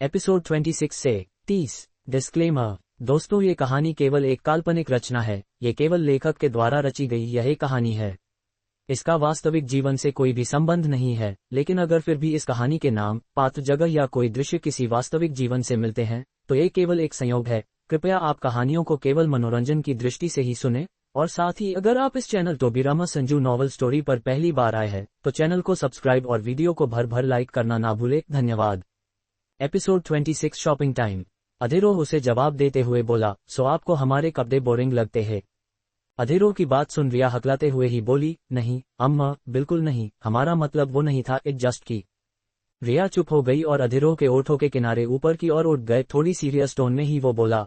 Episode 26 से 30। Disclaimer. दोस्तों, ये कहानी केवल एक काल्पनिक रचना है। ये केवल लेखक के द्वारा रची गई यह एक कहानी है। इसका वास्तविक जीवन से कोई भी संबंध नहीं है, लेकिन अगर फिर भी इस कहानी के नाम, पात्र, जगह या कोई दृश्य किसी वास्तविक जीवन से मिलते हैं, तो ये केवल एक संयोग है। कृपया आप कहानियों को केवल मनोरंजन की दृष्टि से ही सुने, और साथ ही अगर आप इस चैनल टोबीरामा संजू नॉवल स्टोरी पर पहली बार आए हैं, तो चैनल को सब्सक्राइब और वीडियो को भर लाइक करना ना भूले। धन्यवाद। एपिसोड 26। Shopping time. अधिरोह उसे जवाब देते हुए बोला, सो आपको हमारे कपड़े बोरिंग लगते हैं? अधिरोह की बात सुन रिया हकलाते हुए ही बोली, नहीं अम्मा, बिल्कुल नहीं, हमारा मतलब वो नहीं था, इट जस्ट की। रिया चुप हो गई और अधिरोह के ओठों के किनारे ऊपर की ओर उठ गए। थोड़ी सीरियस टोन में ही वो बोला,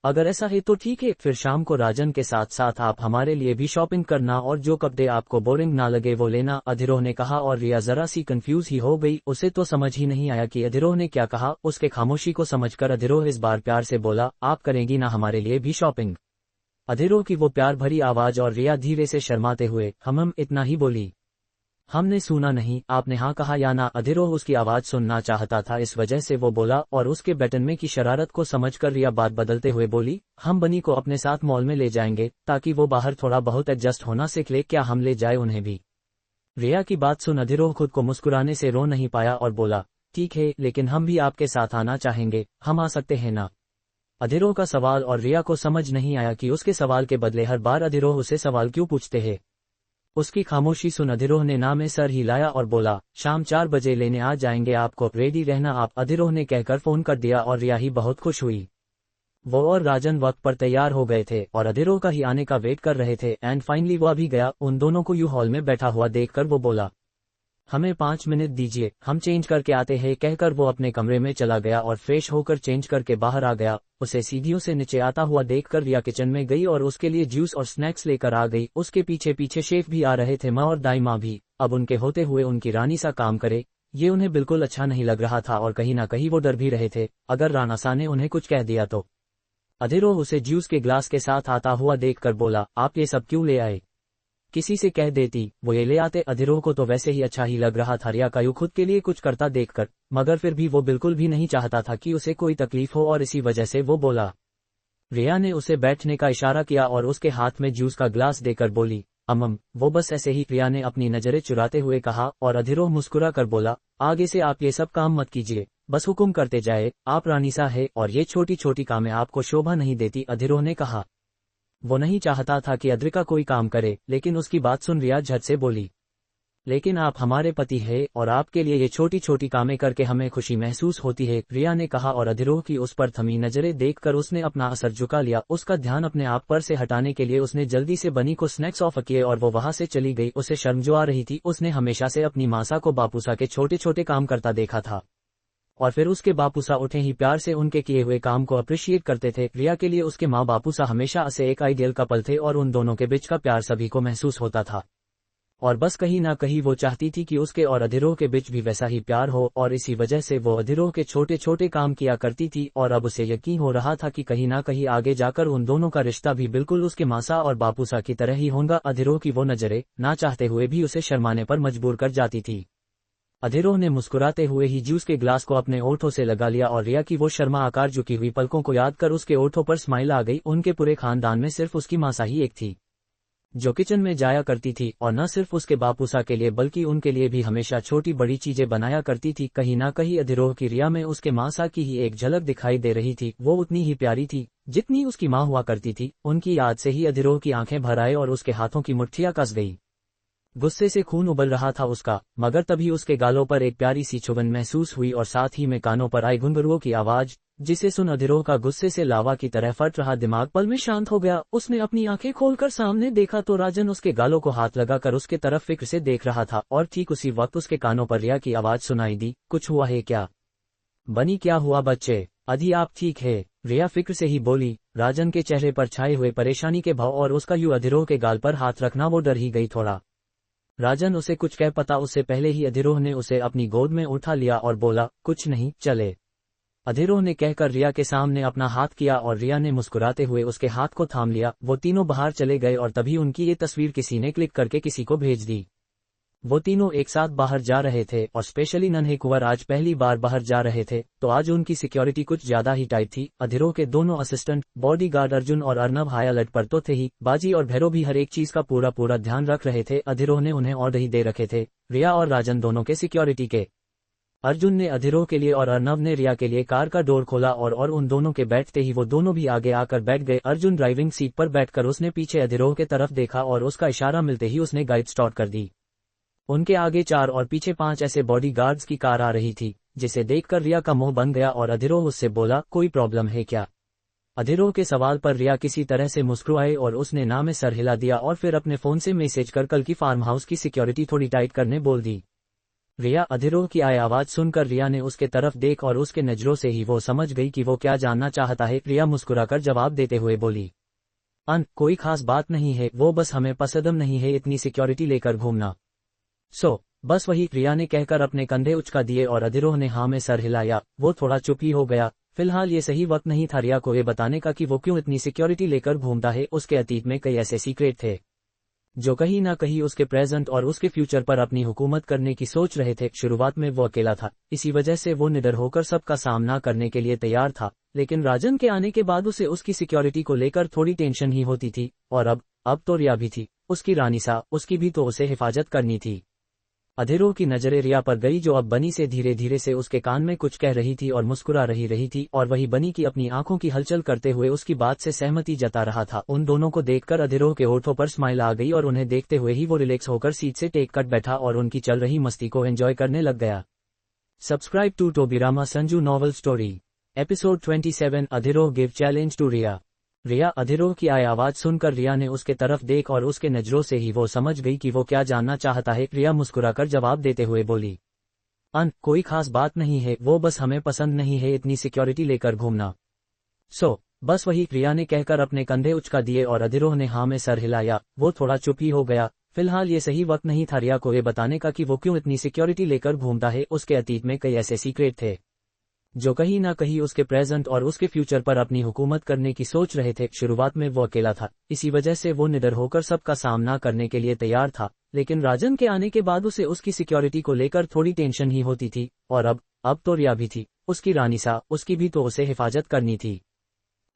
अगर ऐसा है तो ठीक है, फिर शाम को राजन के साथ साथ आप हमारे लिए भी शॉपिंग करना और जो कपड़े आपको बोरिंग ना लगे वो लेना, अधिरोह ने कहा। और रिया जरा सी कंफ्यूज ही हो गई। उसे तो समझ ही नहीं आया कि अधिरोह ने क्या कहा। उसके खामोशी को समझकर अधिरोह इस बार प्यार से बोला, आप करेंगी ना हमारे लिए भी शॉपिंग? अधिरोह की वो प्यार भरी आवाज और रिया धीरे से शर्माते हुए हम इतना ही बोली। हमने सुना नहीं, आपने हाँ कहा या ना? अधिरोह उसकी आवाज सुनना चाहता था, इस वजह से वो बोला, और उसके बैटन में की शरारत को समझकर रिया बात बदलते हुए बोली, हम बनी को अपने साथ मॉल में ले जाएंगे ताकि वो बाहर थोड़ा बहुत एडजस्ट होना सीख ले, क्या हम ले जाए उन्हें भी? रिया की बात सुन अधिरोह खुद को मुस्कुराने से रो नहीं पाया और बोला, ठीक है, लेकिन हम भी आपके साथ आना चाहेंगे, हम आ सकते हैं ना? अधिरोह का सवाल और रिया को समझ नहीं आया कि उसके सवाल के बदले हर बार अधिरोह उसे सवाल क्यों पूछते हैं। उसकी खामोशी सुन अधिरोह ने ना में सर हिलाया और बोला, शाम 4 बजे लेने आ जाएंगे आपको, रेडी रहना आप। अधिरोह ने कहकर फोन कर दिया और रिया ही बहुत खुश हुई। वो और राजन वक्त पर तैयार हो गए थे और अधिरोह का ही आने का वेट कर रहे थे। एंड फाइनली वो अभी गया। उन दोनों को यू हॉल में बैठा हुआ देखकर वो बोला, हमें 5 मिनट दीजिए, हम चेंज करके आते हैं, कहकर वो अपने कमरे में चला गया और फ्रेश होकर चेंज करके बाहर आ गया। उसे सीढ़ियों से नीचे आता हुआ देखकर रिया किचन में गई और उसके लिए जूस और स्नैक्स लेकर आ गई। उसके पीछे पीछे शेफ भी आ रहे थे, माँ और दाई माँ भी। अब उनके होते हुए उनकी रानी सा काम करे, ये उन्हें बिल्कुल अच्छा नहीं लग रहा था और कहीं ना कहीं वो डर भी रहे थे, अगर राना सा ने उन्हें कुछ कह दिया तो। अधिरोह उसे जूस के ग्लास के साथ आता हुआ देखकर बोला, आप ये सब क्यों ले आए? किसी से कह देती, वो ये ले आते। अधिरोह को तो वैसे ही अच्छा ही लग रहा था रिया का यूं खुद के लिए कुछ करता देखकर, मगर फिर भी वो बिल्कुल भी नहीं चाहता था कि उसे कोई तकलीफ हो और इसी वजह से वो बोला। रिया ने उसे बैठने का इशारा किया और उसके हाथ में जूस का ग्लास देकर बोली, वो बस ऐसे ही, रिया ने अपनी नजरें चुराते हुए कहा। और अधिरोह मुस्कुरा कर बोला, आगे से आप ये सब काम मत कीजिए, बस हुक्म करते जाए, आप रानी सा है और ये छोटी छोटी कामें आपको शोभा नहीं देती, अधिरोह ने कहा। वो नहीं चाहता था कि अद्रिका कोई काम करे, लेकिन उसकी बात सुन रिया झट से बोली, लेकिन आप हमारे पति हैं और आपके लिए ये छोटी छोटी कामें करके हमें खुशी महसूस होती है, रिया ने कहा। और अधिरोह की उस पर थमी नजरें देखकर उसने अपना असर झुका लिया। उसका ध्यान अपने आप पर से हटाने के लिए उसने जल्दी से बनी को स्नैक्स ऑफर किए और वो वहां से चली गई। उसे शर्म जो आ रही थी, उसने हमेशा से अपनी मासा को बापूसा के छोटे छोटे काम करता देखा था और फिर उसके बापूसा उठे ही प्यार से उनके किए हुए काम को अप्रिशिएट करते थे। रिया के लिए उसके माँ बापूसा हमेशा से एक आइडियल कपल थे और उन दोनों के बीच का प्यार सभी को महसूस होता था और बस कहीं ना कहीं वो चाहती थी कि उसके और अधिरोह के बीच भी वैसा ही प्यार हो, और इसी वजह से वो अधिरोह के छोटे छोटे काम किया करती थी। और अब उसे यकीन हो रहा था कि कहीं ना कहीं आगे जाकर उन दोनों का रिश्ता भी बिल्कुल उसके मासा और बापूसा की तरह ही होगा। अधिरोह की वो नजरें ना चाहते हुए भी उसे शर्माने पर मजबूर कर जाती थी। अधिरोह ने मुस्कुराते हुए ही जूस के ग्लास को अपने ओठों से लगा लिया और रिया की वो शर्मा आकार झुकी हुई पलकों को याद कर उसके ओठों पर स्माइल आ गई। उनके पूरे खानदान में सिर्फ उसकी मासा ही एक थी जो किचन में जाया करती थी, और न सिर्फ उसके बापूसा के लिए बल्कि उनके लिए भी हमेशा छोटी बड़ी चीजें बनाया करती थी। कहीं ना कहीं अधिरोह की रिया में उसके मासा की ही एक झलक दिखाई दे रही थी। वो उतनी ही प्यारी थी जितनी उसकी माँ हुआ करती थी। उनकी याद से ही अधिरोह की आंखें भर आए और उसके हाथों की मुट्ठियां कस गई। गुस्से से खून उबल रहा था उसका, मगर तभी उसके गालों पर एक प्यारी सी चुभन महसूस हुई और साथ ही में कानों पर आई घुंघरुओं की आवाज, जिसे सुन अधिरोह का गुस्से से लावा की तरह फट रहा दिमाग पल में शांत हो गया। उसने अपनी आंखें खोलकर सामने देखा तो राजन उसके गालों को हाथ लगाकर उसके तरफ फिक्र से देख रहा था और ठीक उसी वक्त उसके कानों पर रिया की आवाज सुनाई दी, कुछ हुआ है क्या? बनी, क्या हुआ बच्चे? अधि आप ठीक है? रिया फिक्र से ही बोली। राजन के चेहरे पर छाए हुए परेशानी के भाव और उसका यूं अधिरोह के गाल पर हाथ रखना, वो डर ही गई थोड़ा। राजन उसे कुछ कह पाता उससे पहले ही अधिरोह ने उसे अपनी गोद में उठा लिया और बोला, कुछ नहीं, चले। अधिरोह ने कहकर रिया के सामने अपना हाथ किया और रिया ने मुस्कुराते हुए उसके हाथ को थाम लिया। वो तीनों बाहर चले गए और तभी उनकी ये तस्वीर किसी ने क्लिक करके किसी को भेज दी। वो तीनों एक साथ बाहर जा रहे थे और स्पेशली नन्हे कुंवर आज पहली बार बाहर जा रहे थे, तो आज उनकी सिक्योरिटी कुछ ज्यादा ही टाइट थी। अधीरों के दोनों असिस्टेंट बॉडीगार्ड अर्जुन और अर्नब हाई अलर्ट पर तो थे ही, बाजी और भैरव भी हर एक चीज का पूरा ध्यान रख रहे थे। अधीरों ने उन्हें ऑर्डर ही दे रखे थे, रिया और राजन दोनों के सिक्योरिटी के। अर्जुन ने अधीरों के लिए और अर्नब ने रिया के लिए कार का डोर खोला और उन दोनों के बैठते ही वो दोनों भी आगे आकर बैठ गए। अर्जुन ड्राइविंग सीट पर बैठकर उसने पीछे अधीरों के तरफ देखा और उसका इशारा मिलते ही उसने गाइड स्टार्ट कर दी। उनके आगे 4 और पीछे 5 ऐसे बॉडीगार्ड्स की कार आ रही थी, जिसे देखकर रिया का मुंह बन गया और अधीरों उससे बोला, कोई प्रॉब्लम है क्या? अधीरों के सवाल पर रिया किसी तरह से मुस्कुराई और उसने ना में सर हिला दिया और फिर अपने फोन से मैसेज कर कल की फार्म हाउस की सिक्योरिटी थोड़ी टाइट करने बोल दी। रिया अधीरों की आवाज सुनकर रिया ने उसके तरफ देख और उसके नजरों से ही वो समझ गई कि वो क्या जानना चाहता है। रिया मुस्कुराकर जवाब देते हुए बोली, कोई खास बात नहीं है, वो बस हमें पसंद नहीं है इतनी सिक्योरिटी लेकर घूमना। बस वही, रिया ने कहकर अपने कंधे उचका दिए और अधीरों ने हाँ में सर हिलाया। वो थोड़ा चुप ही हो गया। फिलहाल ये सही वक्त नहीं था रिया को ये बताने का कि वो क्यों इतनी सिक्योरिटी लेकर घूमता है। उसके अतीत में कई ऐसे सीक्रेट थे जो कहीं ना कहीं उसके प्रेजेंट और उसके फ्यूचर पर अपनी हुकूमत करने की सोच रहे थे। शुरुआत में वो अकेला था, इसी वजह से वो निडर होकर सबका सामना करने के लिए तैयार था, लेकिन राजन के आने के बाद उसे उसकी सिक्योरिटी को लेकर थोड़ी टेंशन ही होती थी। और अब तो रिया भी थी, उसकी रानी सा, उसकी भी तो उसे हिफाजत करनी थी। अधीरों की नजरें रिया पर गई जो अब बनी से धीरे धीरे से उसके कान में कुछ कह रही थी और मुस्कुरा रही थी, और वही बनी की अपनी आंखों की हलचल करते हुए उसकी बात से सहमति जता रहा था। उन दोनों को देखकर अधीरों के होठों पर स्माइल आ गई और उन्हें देखते हुए ही वो रिलैक्स होकर सीट से टेक कट बैठा और उनकी चल रही मस्ती को एंजॉय करने लग गया। Subscribe to Tobirama Sanju novel story episode 27 अधीरों give challenge to Riya. Riya अधीरों की आवाज सुनकर रिया ने उसके तरफ देख और उसके नजरों से ही वो समझ गई कि वो क्या जानना चाहता है। रिया मुस्कुराकर जवाब देते हुए बोली, कोई खास बात नहीं है, वो बस हमें पसंद नहीं है इतनी सिक्योरिटी लेकर घूमना। बस वही, रिया ने कहकर अपने कंधे उचका दिए और अधीरों ने हाँ में सर हिलाया। वो थोड़ा चुप ही हो गया। फिलहाल ये सही वक्त नहीं था रिया को ये बताने का कि वो क्यों इतनी सिक्योरिटी लेकर घूमता है। उसके अतीत में कई ऐसे सीक्रेट थे जो कहीं ना कहीं उसके प्रेजेंट और उसके फ्यूचर पर अपनी हुकूमत करने की सोच रहे थे। शुरुआत में वो अकेला था, इसी वजह से वो निडर होकर सबका सामना करने के लिए तैयार था, लेकिन राजन के आने के बाद उसे उसकी सिक्योरिटी को लेकर थोड़ी टेंशन ही होती थी। और अब तो रिया भी थी, उसकी रानी सा, उसकी भी तो उसे हिफाजत करनी थी।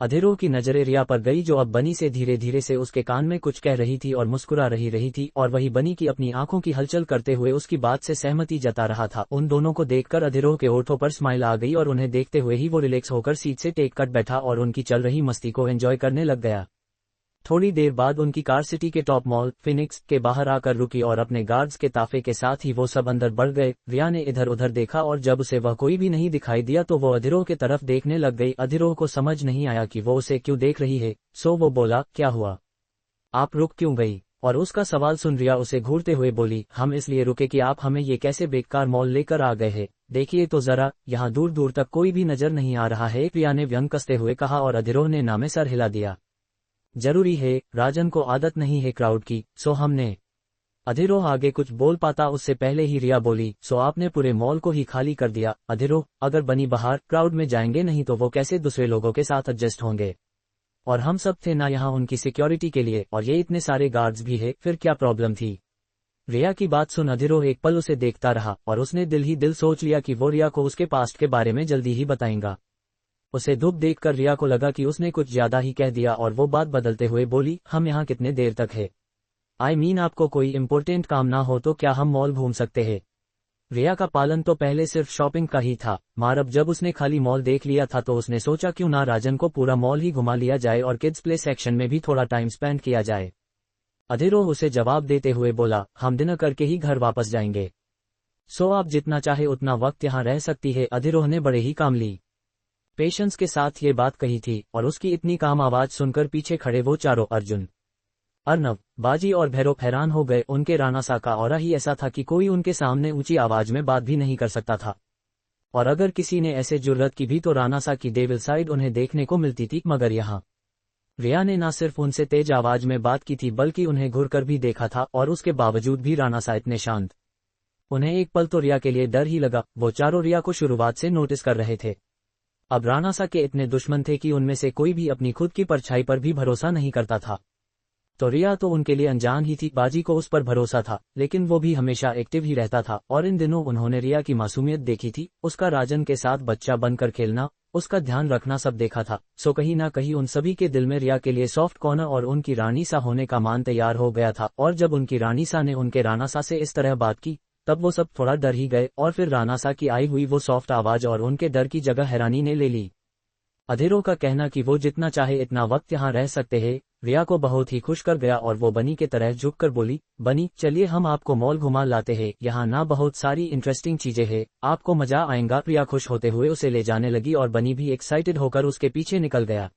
अधीरों की नजरें रिया पर गई जो अब बनी से धीरे धीरे से उसके कान में कुछ कह रही थी और मुस्कुरा रही थी, और वही बनी की अपनी आंखों की हलचल करते हुए उसकी बात से सहमति जता रहा था। उन दोनों को देखकर अधीरों के होठों पर स्माइल आ गई और उन्हें देखते हुए ही वो रिलैक्स होकर सीट से टेक कट बैठा और उनकी चल रही मस्ती को एंजॉय करने लग गया। थोड़ी देर बाद उनकी कार सिटी के टॉप मॉल फिनिक्स के बाहर आकर रुकी और अपने गार्ड्स के ताफे के साथ ही वो सब अंदर बढ़ गए। रिया ने इधर उधर देखा और जब उसे वह कोई भी नहीं दिखाई दिया तो वो अधीरों के तरफ देखने लग गई। अधीरों को समझ नहीं आया कि वो उसे क्यों देख रही है, सो वो बोला, क्या हुआ, आप रुक क्यों गई? और उसका सवाल सुन रिया उसे घूरते हुए बोली, हम इसलिए रुके कि आप हमें ये कैसे बेकार मॉल लेकर आ गए हैं, देखिए तो जरा, यहाँ दूर दूर तक कोई भी नजर नहीं आ रहा है, रिया ने व्यंग कसते हुए कहा और अधीरों ने नामे सर हिला दिया। जरूरी है, राजन को आदत नहीं है क्राउड की, सो हमने। अधीरों आगे कुछ बोल पाता उससे पहले ही रिया बोली, सो आपने पूरे मॉल को ही खाली कर दिया। अधीरों, अगर बनी बाहर क्राउड में जाएंगे नहीं तो वो कैसे दूसरे लोगों के साथ एडजस्ट होंगे, और हम सब थे ना यहाँ उनकी सिक्योरिटी के लिए, और ये इतने सारे गार्ड्स भी है, फिर क्या प्रॉब्लम थी? रिया की बात सुन अधीरों एक पल उसे देखता रहा और उसने दिल ही दिल सोच लिया कि वो रिया को उसके पास्ट के बारे में जल्दी ही बताएगा। उसे धूप देखकर रिया को लगा कि उसने कुछ ज्यादा ही कह दिया और वो बात बदलते हुए बोली, हम यहाँ कितने देर तक है? आई मीन आपको कोई इम्पोर्टेंट काम ना हो तो क्या हम मॉल घूम सकते हैं? रिया का पालन तो पहले सिर्फ शॉपिंग का ही था, मार अब जब उसने खाली मॉल देख लिया था तो उसने सोचा क्यों ना राजन को पूरा मॉल ही घुमा लिया जाए और किड्स प्ले सेक्शन में भी थोड़ा टाइम स्पेंड किया जाए। अधीरों उसे जवाब देते हुए बोला, हम डिनर करके ही घर वापस जाएंगे, सो आप जितना चाहे उतना वक्त यहाँ रह सकती है। अधीरों ने बड़े ही काम ली पेशेंस के साथ ये बात कही थी और उसकी इतनी काम आवाज सुनकर पीछे खड़े वो चारों अर्जुन, अर्नब, बाजी और भैरव हैरान हो गए। उनके राणा सा का ऑरा ही ऐसा था कि कोई उनके सामने ऊंची आवाज में बात भी नहीं कर सकता था, और अगर किसी ने ऐसे जुर्रत की भी तो राणा सा की डेविल साइड उन्हें देखने को मिलती थी। मगर यहाँ रिया ने न सिर्फ उनसे तेज आवाज में बात की थी बल्कि उन्हें घूरकर भी देखा था, और उसके बावजूद भी राणा सा इतने शांत। उन्हें एक पल तो रिया के लिए डर ही लगा। वो चारों रिया को शुरुआत से नोटिस कर रहे थे। अब राणा सा के इतने दुश्मन थे कि उनमें से कोई भी अपनी खुद की परछाई पर भी भरोसा नहीं करता था। तो रिया तो उनके लिए अनजान ही थी। बाजी को उस पर भरोसा था, लेकिन वो भी हमेशा एक्टिव ही रहता था, और इन दिनों उन्होंने रिया की मासूमियत देखी थी, उसका राजन के साथ बच्चा बनकर खेलना, उसका ध्यान रखना सब देखा था। सो कहीं ना कहीं उन सभी के दिल में रिया के लिए सॉफ्ट कॉर्नर और उनकी रानी सा होने का मान तैयार हो गया था। और जब उनकी रानी सा ने उनके राना सा से इस तरह बात की, तब वो सब थोड़ा डर ही गए, और फिर राना सा की आई हुई वो सॉफ्ट आवाज और उनके डर की जगह हैरानी ने ले ली। अधीरों का कहना कि वो जितना चाहे इतना वक्त यहाँ रह सकते हैं, रिया को बहुत ही खुश कर गया, और वो बनी के तरह झुककर बोली, बनी चलिए हम आपको मॉल घुमा लाते हैं, यहाँ ना बहुत सारी इंटरेस्टिंग चीजें हैं, आपको मजा आएगा। प्रिया खुश होते हुए उसे ले जाने लगी और बनी भी एक्साइटेड होकर उसके पीछे निकल गया।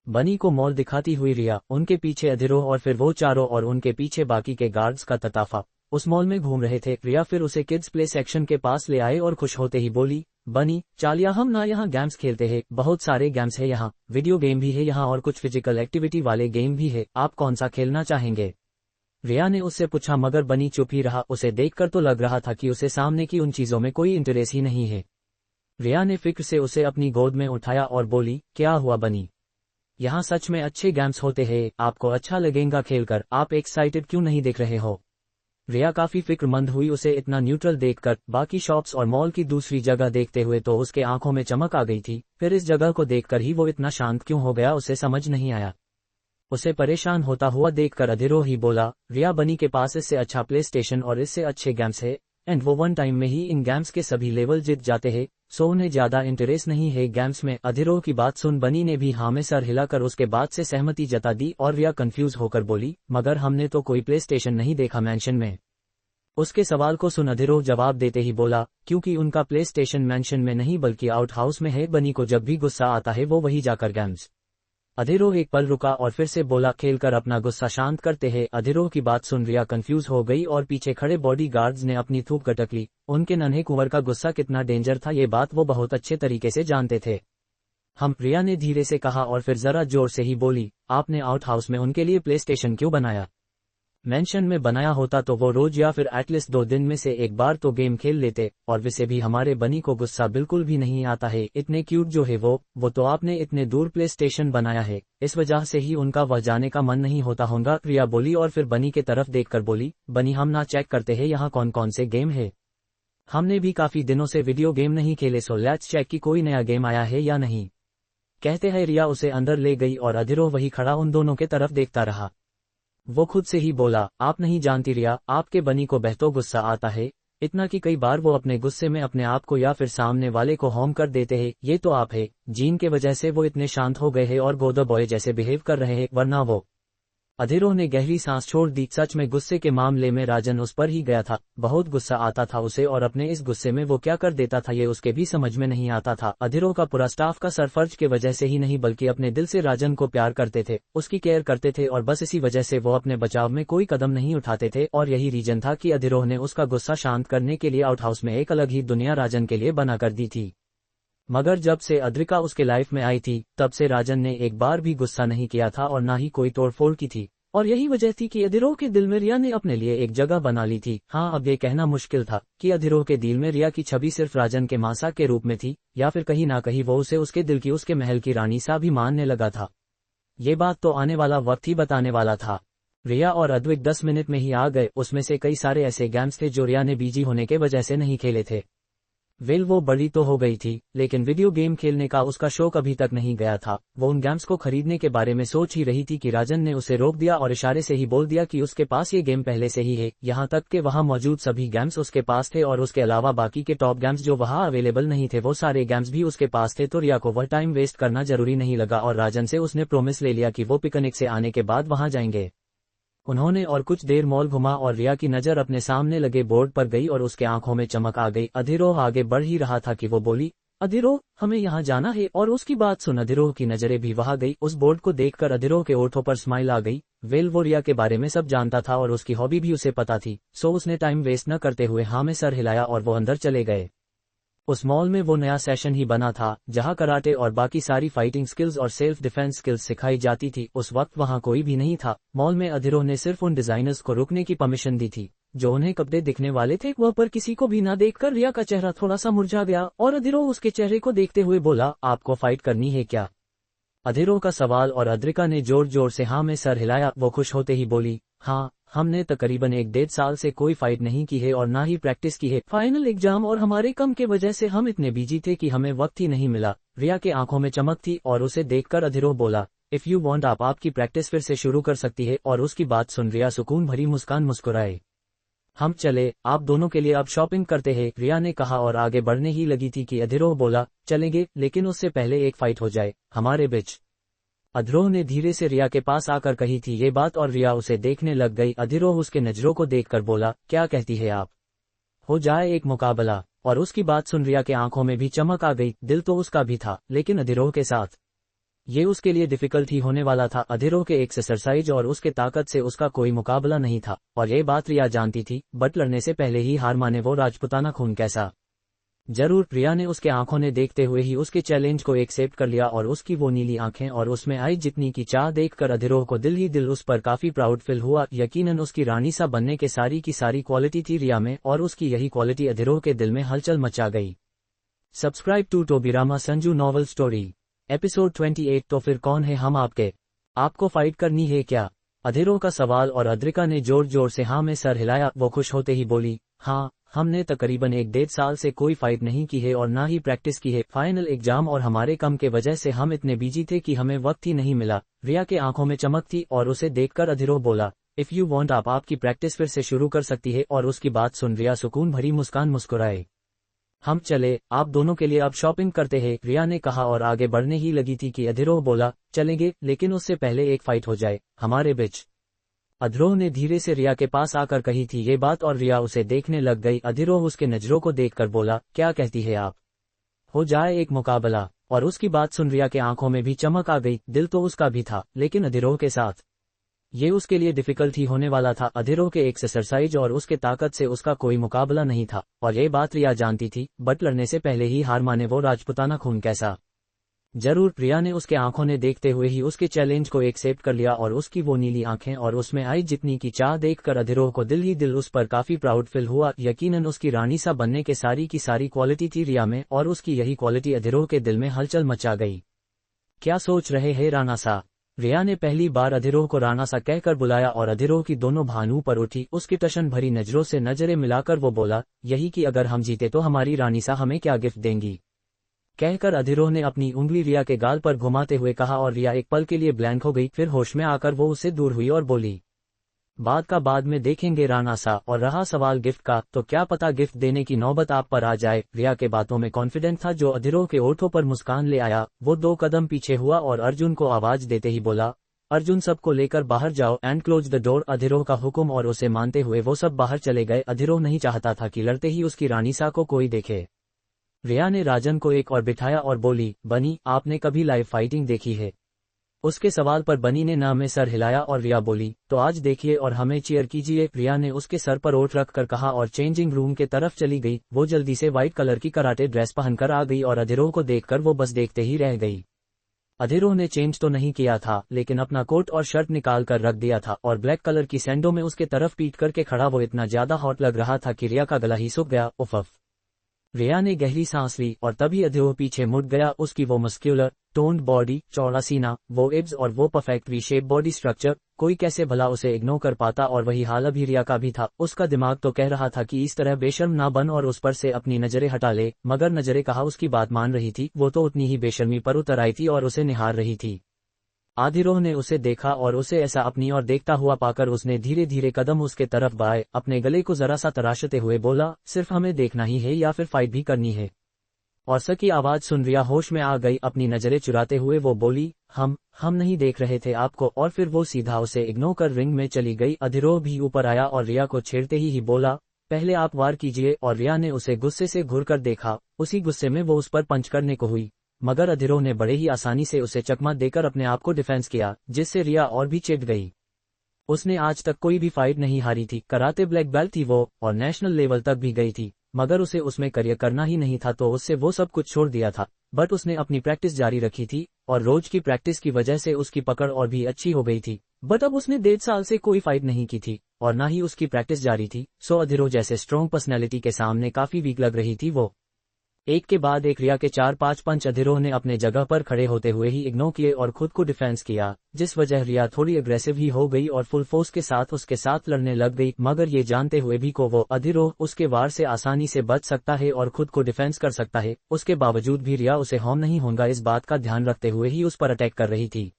बनी को मॉल दिखाती हुई रिया, उनके पीछे अधीरों और फिर वो चारों और उनके पीछे बाकी के गार्ड्स का तताफा उस मॉल में घूम रहे थे। रिया फिर उसे किड्स प्ले सेक्शन के पास ले आए और खुश होते ही बोली, बनी चालिया हम ना यहाँ गेम्स खेलते हैं, बहुत सारे गेम्स है यहाँ, वीडियो गेम भी है यहाँ और कुछ फिजिकल एक्टिविटी वाले गेम भी है, आप कौन सा खेलना चाहेंगे? रिया ने उससे पूछा, मगर बनी चुप ही रहा। उसे देखकर तो लग रहा था कि उसे सामने की उन चीजों में कोई इंटरेस्ट ही नहीं है। रिया ने फिक्र से उसे अपनी गोद में उठाया और बोली, क्या हुआ बनी, यहाँ सच में अच्छे गेम्स होते हैं, आपको अच्छा लगेगा खेलकर, आप एक्साइटेड क्यों नहीं देख रहे हो? रिया काफी फिक्रमंद हुई, उसे इतना न्यूट्रल देखकर। बाकी शॉप्स और मॉल की दूसरी जगह देखते हुए तो उसके आंखों में चमक आ गई थी, फिर इस जगह को देखकर ही वो इतना शांत क्यों हो गया उसे समझ नहीं आया। उसे परेशान होता हुआ देखकर अधीरों ही बोला, रिया बनी के पास इससे अच्छा प्ले स्टेशन और इससे अच्छे गेम्स है, एंड वो वन टाइम में ही इन गेम्स के सभी लेवल जीत जाते हैं, सो उन्हें ज्यादा इंटरेस्ट नहीं है गेम्स में। अधीरों की बात सुन बनी ने भी हाँ में सर हिलाकर उसके बाद से सहमति जता दी, और रिया कंफ्यूज होकर बोली, मगर हमने तो कोई प्ले स्टेशन नहीं देखा मैंशन में। उसके सवाल को सुन अधीरों जवाब देते ही बोला, क्योंकि उनका प्ले स्टेशन मैंशन में नहीं बल्कि आउट हाउस में है, बनी को जब भी गुस्सा आता है वो वही जाकर गेम्स। अधीरों एक पल रुका और फिर से बोला, खेलकर अपना गुस्सा शांत करते हैं। अधीरों की बात सुन रिया कंफ्यूज हो गई और पीछे खड़े बॉडी गार्ड्स ने अपनी थूक गटक ली। उनके नन्हे कुंवर का गुस्सा कितना डेंजर था ये बात वो बहुत अच्छे तरीके से जानते थे। रिया ने धीरे से कहा और फिर जरा जोर से ही बोली, आपने आउट हाउस में उनके लिए प्ले स्टेशन क्यों बनाया? मेंशन में बनाया होता तो वो रोज या फिर एटलीस्ट 2 दिन में से एक बार तो गेम खेल लेते, और वैसे भी हमारे बनी को गुस्सा बिल्कुल भी नहीं आता है, इतने क्यूट जो है वो तो आपने इतने दूर प्ले स्टेशन बनाया है, इस वजह से ही उनका वह जाने का मन नहीं होता होगा। प्रिया बोली और फिर बनी के तरफ देखकर बोली, बनी हम ना चेक करते हैं यहाँ कौन कौन से गेम है, हमने भी काफी दिनों से वीडियो गेम नहीं खेले, सो लेट्स चेक कि कोई नया गेम आया है या नहीं। कहते हैं रिया उसे अंदर ले गई और अधीरों वही खड़ा उन दोनों के तरफ देखता रहा। वो खुद से ही बोला, आप नहीं जानती रिया, आपके बनी को बेहतो गुस्सा आता है, इतना कि कई बार वो अपने गुस्से में अपने आप को या फिर सामने वाले को होम कर देते हैं। ये तो आप है जीन के वजह से वो इतने शांत हो गए हैं और गोदा बॉय जैसे बिहेव कर रहे हैं, वरना वो। अधीरों ने गहरी सांस छोड़ दी। सच में गुस्से के मामले में राजन उस पर ही गया था, बहुत गुस्सा आता था उसे, और अपने इस गुस्से में वो क्या कर देता था ये उसके भी समझ में नहीं आता था। अधीरों का पूरा स्टाफ का सरफर्ज के वजह से ही नहीं बल्कि अपने दिल से राजन को प्यार करते थे, उसकी केयर करते थे, और बस इसी वजह से वो अपने बचाव में कोई कदम नहीं उठाते थे। और यही रीजन था कि अधीरों ने उसका गुस्सा शांत करने के लिए आउट हाउस में एक अलग ही दुनिया राजन के लिए बना कर दी थी। मगर जब से अद्रिका उसके लाइफ में आई थी तब से राजन ने एक बार भी गुस्सा नहीं किया था और ना ही कोई तोड़फोड़ की थी, और यही वजह थी कि अधीरों के दिल में रिया ने अपने लिए एक जगह बना ली थी। हाँ, अब ये कहना मुश्किल था कि अधीरों के दिल में रिया की छवि सिर्फ राजन के मासा के रूप में थी, या फिर कहीं ना कहीं वो उसे उसके दिल की उसके महल की रानी सा भी मानने लगा था। ये बात तो आने वाला वक्त ही बताने वाला था। रिया और अद्विक 10 मिनट में ही आ गए। उसमें से कई सारे ऐसे गेम्स थे जो रिया ने बिजी होने के वजह से नहीं खेले थे। वेल वो बड़ी तो हो गई थी, लेकिन वीडियो गेम खेलने का उसका शौक अभी तक नहीं गया था। वो उन गेम्स को खरीदने के बारे में सोच ही रही थी कि राजन ने उसे रोक दिया और इशारे से ही बोल दिया कि उसके पास ये गेम पहले से ही है, यहाँ तक कि वहाँ मौजूद सभी गेम्स उसके पास थे, और उसके अलावा बाकी के टॉप गेम्स जो वहाँ अवेलेबल नहीं थे वो सारे गेम्स भी उसके पास थे। तो रिया को वह टाइम वेस्ट करना जरूरी नहीं लगा और राजन से उसने प्रोमिस ले लिया कि वो पिकनिक से आने के बाद वहाँ जाएंगे। उन्होंने और कुछ देर मॉल घुमा और रिया की नजर अपने सामने लगे बोर्ड पर गई और उसके आंखों में चमक आ गई। अधीरों आगे बढ़ ही रहा था कि वो बोली, अधीरों हमें यहाँ जाना है, और उसकी बात सुन अधीरों की नजरें भी वहाँ गई। उस बोर्ड को देखकर अधीरों के ओठों पर स्माइल आ गई। वेल वो रिया के बारे में सब जानता था और उसकी हॉबी भी उसे पता थी, सो उसने टाइम वेस्ट न करते हुए हाँ में सर हिलाया और वो अंदर चले गए। उस मॉल में वो नया सेशन ही बना था जहां कराटे और बाकी सारी फाइटिंग स्किल्स और सेल्फ डिफेंस स्किल्स सिखाई जाती थी। उस वक्त वहां कोई भी नहीं था। मॉल में अधीरों ने सिर्फ उन डिजाइनर्स को रुकने की परमिशन दी थी जो उन्हें कपड़े दिखने वाले थे। वह पर किसी को भी ना देखकर रिया का चेहरा थोड़ा सा मुरझा गया और अधीरों उसके चेहरे को देखते हुए बोला, आपको फाइट करनी है क्या? अधीरों का सवाल और अद्रिका ने जोर जोर से हाँ में सर हिलाया। वो खुश होते ही बोली, हाँ, हमने तकरीबन 1-1.5 साल से कोई फाइट नहीं की है और ना ही प्रैक्टिस की है। फाइनल एग्जाम और हमारे कम के वजह से हम इतने बिजी थे कि हमें वक्त ही नहीं मिला। रिया के आंखों में चमक थी और उसे देखकर अधीरो बोला, इफ यू वांट आप आपकी प्रैक्टिस फिर से शुरू कर सकती है। और उसकी बात सुन रिया सुकून भरी मुस्कान मुस्कुराए। हम चले, आप दोनों के लिए अब शॉपिंग करते हैं, रिया ने कहा और आगे बढ़ने ही लगी थी कि अधीरो बोला, चलेंगे, लेकिन उससे पहले एक फाइट हो जाए हमारे बीच। अधीरो ने धीरे से रिया के पास आकर कही थी ये बात और रिया उसे देखने लग गई। अधीरो उसके नजरों को देखकर बोला, क्या कहती है आप, हो जाए एक मुकाबला। और उसकी बात सुन रिया के आंखों में भी चमक आ गई। दिल तो उसका भी था, लेकिन अधीरो के साथ ये उसके लिए डिफिकल्ट ही होने वाला था। अधीरो के एक्सरसाइज और उसके ताकत से उसका कोई मुकाबला नहीं था, और ये बात रिया जानती थी। बट लड़ने से पहले ही हार माने वो राजपुताना खून कैसा। जरूर, रिया ने उसके आंखों ने देखते हुए ही उसके चैलेंज को एक्सेप्ट कर लिया। और उसकी वो नीली आंखें और उसमें आई जितनी की चाह देखकर अधीरो को दिल ही दिल उस पर काफी प्राउड फील हुआ। यकीनन उसकी रानी सा बनने के सारी की सारी क्वालिटी थी रिया में, और उसकी यही क्वालिटी अधीरो के दिल में हलचल मचा गई। Subscribe to Tobirama Sanju novel story episode 28। तो फिर कौन है हम आपके, आपको फाइट करनी है क्या? अधीरो का सवाल और अद्रिका ने जोर जोर से हाँ में सर हिलाया। वो खुश होते ही बोली, हाँ, हमने तकरीबन 1-1.5 साल से कोई फाइट नहीं की है और ना ही प्रैक्टिस की है। फाइनल एग्जाम और हमारे कम के वजह से हम इतने बिजी थे कि हमें वक्त ही नहीं मिला। रिया के आंखों में चमक थी और उसे देखकर अधीरो बोला, इफ यू वांट आप आपकी प्रैक्टिस फिर से शुरू कर सकती है। और उसकी बात सुन रिया सुकून भरी मुस्कान मुस्कुराए। हम चले, आप दोनों के लिए अब शॉपिंग करते हैं, रिया ने कहा और आगे बढ़ने ही लगी थी कि अधीरो बोला, चलेंगे, लेकिन उससे पहले एक फाइट हो जाए हमारे बीच। अधीरो ने धीरे से रिया के पास आकर कही थी ये बात और रिया उसे देखने लग गई। अधीरो उसके नजरों को देखकर बोला, क्या कहती है आप, हो जाए एक मुकाबला। और उसकी बात सुन रिया के आंखों में भी चमक आ गई। दिल तो उसका भी था, लेकिन अधीरो के साथ ये उसके लिए डिफिकल्ट ही होने वाला था। अधीरो के एक्सरसाइज और उसके ताकत से उसका कोई मुकाबला नहीं था, और ये बात रिया जानती थी। बट लड़ने से पहले ही हार माने वो राजपुताना खून कैसा। जरूर, रिया ने उसके आंखों ने देखते हुए ही उसके चैलेंज को एक्सेप्ट कर लिया। और उसकी वो नीली आंखें और उसमें आई जितनी की चाह देखकर अधीरो को दिल ही दिल उस पर काफी प्राउड फील हुआ। यकीनन उसकी रानी सा बनने के सारी की सारी क्वालिटी थी रिया में, और उसकी यही क्वालिटी अधीरो के दिल में हलचल मचा गई। क्या सोच रहे हैं राना सा? रिया ने पहली बार अधीरो को राना सा कहकर बुलाया और अधीरो की दोनों भानू पर उठी। उसकी टशन भरी नजरों से नजरें मिलाकर वो बोला, यही कि अगर हम जीते तो हमारी रानी सा हमें क्या गिफ्ट देंगी। कहकर अधीरो ने अपनी उंगली रिया के गाल पर घुमाते हुए कहा, और रिया एक पल के लिए ब्लैंक हो गई। फिर होश में आकर वो उससे दूर हुई और बोली, बाद का बाद में देखेंगे राना सा। और रहा सवाल गिफ्ट का, तो क्या पता गिफ्ट देने की नौबत आप पर आ जाए। रिया के बातों में कॉन्फिडेंट था जो अधीरो के ओठों पर मुस्कान ले आया। वो 2 कदम पीछे हुआ और अर्जुन को आवाज देते ही बोला, अर्जुन सबको लेकर बाहर जाओ एंड क्लोज द डोर। अधीरो का हुक्म और उसे मानते हुए वो सब बाहर चले गए। अधीरो नहीं चाहता था कि लड़ते ही उसकी रानी सा को कोई देखे। रिया ने राजन को एक और बिठाया और बोली, बनी, आपने कभी लाइव फाइटिंग देखी है? उसके सवाल पर बनी ने ना में सर हिलाया और रिया बोली, तो आज देखिए और हमें चीयर कीजिए। रिया ने उसके सर पर ओट रख कर कहा और चेंजिंग रूम के तरफ चली गई। वो जल्दी से व्हाइट कलर की कराटे ड्रेस पहनकर आ गई और अधीरो को देखकर वो बस देखते ही रह गई। अधीरो ने चेंज तो नहीं किया था, लेकिन अपना कोट और शर्ट निकाल कर रख दिया था और ब्लैक कलर की सैंडो में उसके तरफ पीट करके खड़ा। वो इतना ज्यादा हॉट लग रहा था कि रिया का गला ही सूख गया। उफ। रिया ने गहरी सांस ली और तभी अधीरो पीछे मुड़ गया। उसकी वो मस्क्यूलर टोन्ड बॉडी, चौड़ा सीना, वो एब्स और वो perfect V shape body structure, कोई कैसे भला उसे इग्नोर कर पाता। और वही हाल अभी रिया का भी था। उसका दिमाग तो कह रहा था कि इस तरह बेशर्म ना बन और उस पर से अपनी नजरें हटा ले, मगर नजरें कहा उसकी बात मान रही थी। वो तो उतनी ही बेशर्मी पर उतर आई थी और उसे निहार रही थी। अधीरो ने उसे देखा और उसे ऐसा अपनी ओर देखता हुआ पाकर उसने धीरे धीरे कदम उसके तरफ बढ़ाए। अपने गले को जरा सा तराशते हुए बोला, सिर्फ हमें देखना ही है या फिर फाइट भी करनी है? और सकी आवाज सुन रिया होश में आ गई। अपनी नजरें चुराते हुए वो बोली, हम नहीं देख रहे थे आपको। और फिर वो सीधा उसे इग्नोर कर रिंग में चली गई। अधीरो भी ऊपर आया और रिया को छेड़ते ही बोला, पहले आप वार कीजिए। और रिया ने उसे गुस्से से घूर कर देखा। उसी गुस्से में वो उस पर पंच करने को हुई, मगर अधीरो ने बड़े ही आसानी से उसे चकमा देकर अपने आप को डिफेंस किया, जिससे रिया और भी चिढ़ गई। उसने आज तक कोई भी फाइट नहीं हारी थी। कराटे ब्लैक बेल्ट थी वो, और नेशनल लेवल तक भी गई थी, मगर उसे उसमें करियर करना ही नहीं था, तो उससे वो सब कुछ छोड़ दिया था। बट उसने अपनी प्रैक्टिस जारी रखी थी, और रोज की प्रैक्टिस की वजह से उसकी पकड़ और भी अच्छी हो गई थी। बट अब उसने 1.5 साल से कोई फाइट नहीं की थी, और ना ही उसकी प्रैक्टिस जारी थी। सो अधीरो जैसे स्ट्रॉन्ग पर्सनैलिटी के सामने काफी वीक लग रही थी वो। एक के बाद एक रिया के 4-5 पंच अधिरोह ने अपने जगह पर खड़े होते हुए ही इग्नोर किए और खुद को डिफेंस किया, जिस वजह रिया थोड़ी अग्रेसिव ही हो गई और फुल फोर्स के साथ उसके साथ लड़ने लग गई, मगर ये जानते हुए भी को वो अधिरोह उसके वार से आसानी से बच सकता है और खुद को डिफेंस कर सकता है, उसके बावजूद भी रिया उसे हार्म नहीं होगा इस बात का ध्यान रखते हुए ही उस पर अटैक कर रही थी।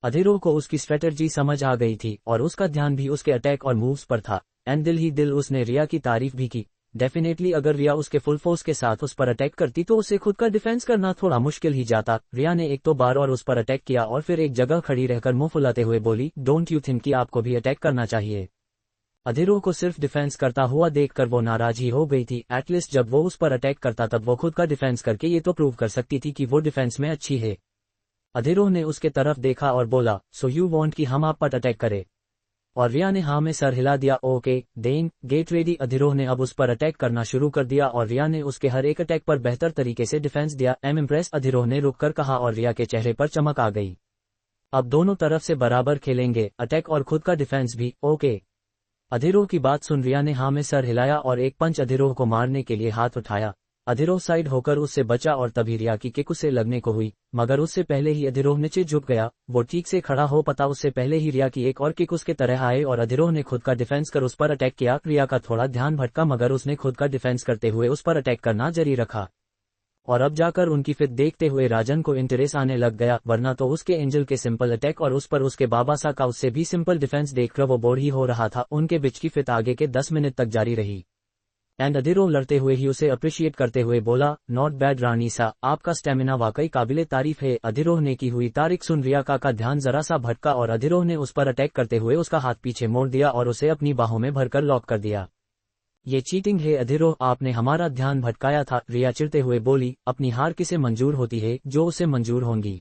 अधिरोह को उसकी स्ट्रेटजी समझ आ गई थी और उसका ध्यान भी उसके अटैक और मूव्स पर था, एंड दिल ही दिल उसने रिया की तारीफ भी की। डेफिनेटली अगर रिया उसके फुल फोर्स के साथ उस पर अटैक करती तो उसे खुद का डिफेंस करना थोड़ा मुश्किल ही जाता। रिया ने एक तो बार और उस पर अटैक किया और फिर एक जगह खड़ी रहकर मुंह फुलाते हुए बोली, डोंट यू थिंक कि आपको भी अटैक करना चाहिए। अधिरोह को सिर्फ डिफेंस करता हुआ देखकर वो नाराज ही हो गई थी, एटलीस्ट जब वो उस पर अटैक करता तब वो खुद का डिफेंस करके ये तो प्रूव कर सकती थी कि वो डिफेंस में अच्छी है। अधिरोह ने उसके तरफ देखा और बोला, सो यू वांट कि हम आप पर अटैक करें? और रिया ने हाँ में सर हिला दिया। Okay then get ready. Adhiroh ने अब उस पर अटैक करना शुरू कर दिया और रिया ने उसके हर एक अटैक पर बेहतर तरीके से डिफेंस दिया। एम इम्प्रेस, अधिरोह ने रुककर कहा और रिया के चेहरे पर चमक आ गई। अब दोनों तरफ से बराबर खेलेंगे, अटैक और खुद का डिफेंस भी। ओके। अधिरोह की बात सुन रिया ने हाँ में सर हिलाया और एक पंच अधिरोह को मारने के लिए हाथ उठाया। अधिरोह साइड होकर उससे बचा और तभी रिया की किक उसे लगने को हुई, मगर उससे पहले ही अधिरोह नीचे झुक गया। वो ठीक से खड़ा हो पता उससे पहले ही रिया की एक और किक उसके तरह आए और अधिरोह ने खुद का डिफेंस कर उस पर अटैक किया। रिया का थोड़ा ध्यान भटका मगर उसने खुद का डिफेंस करते हुए उस पर अटैक करना जारी रखा। और अब जाकर उनकी फिट देखते हुए राजन को इंटरेस्ट आने लग गया, वरना तो उसके एंजल के सिंपल अटैक और उस पर उसके बाबासा का उससे भी सिंपल डिफेंस देखकर वो बोर ही हो रहा था। उनके बीच की फिट आगे के 10 मिनट तक जारी रही एंड अधिरोह लड़ते हुए ही उसे अप्रिशिएट करते हुए बोला, नॉट बैड रानीसा, आपका स्टेमिना वाकई काबिले तारीफ है। अधिरोह ने की हुई तारीफ सुन रिया का ध्यान जरा सा भटका और अधिरोह ने उस पर अटैक करते हुए उसका हाथ पीछे मोड़ दिया और उसे अपनी बाहों में भरकर लॉक कर दिया। ये चीटिंग है अधिरोह, आपने हमारा ध्यान भटकाया था। रिया चिढ़ते हुए बोली, अपनी हार किसे मंजूर होती है? जो उसे मंजूर होंगी,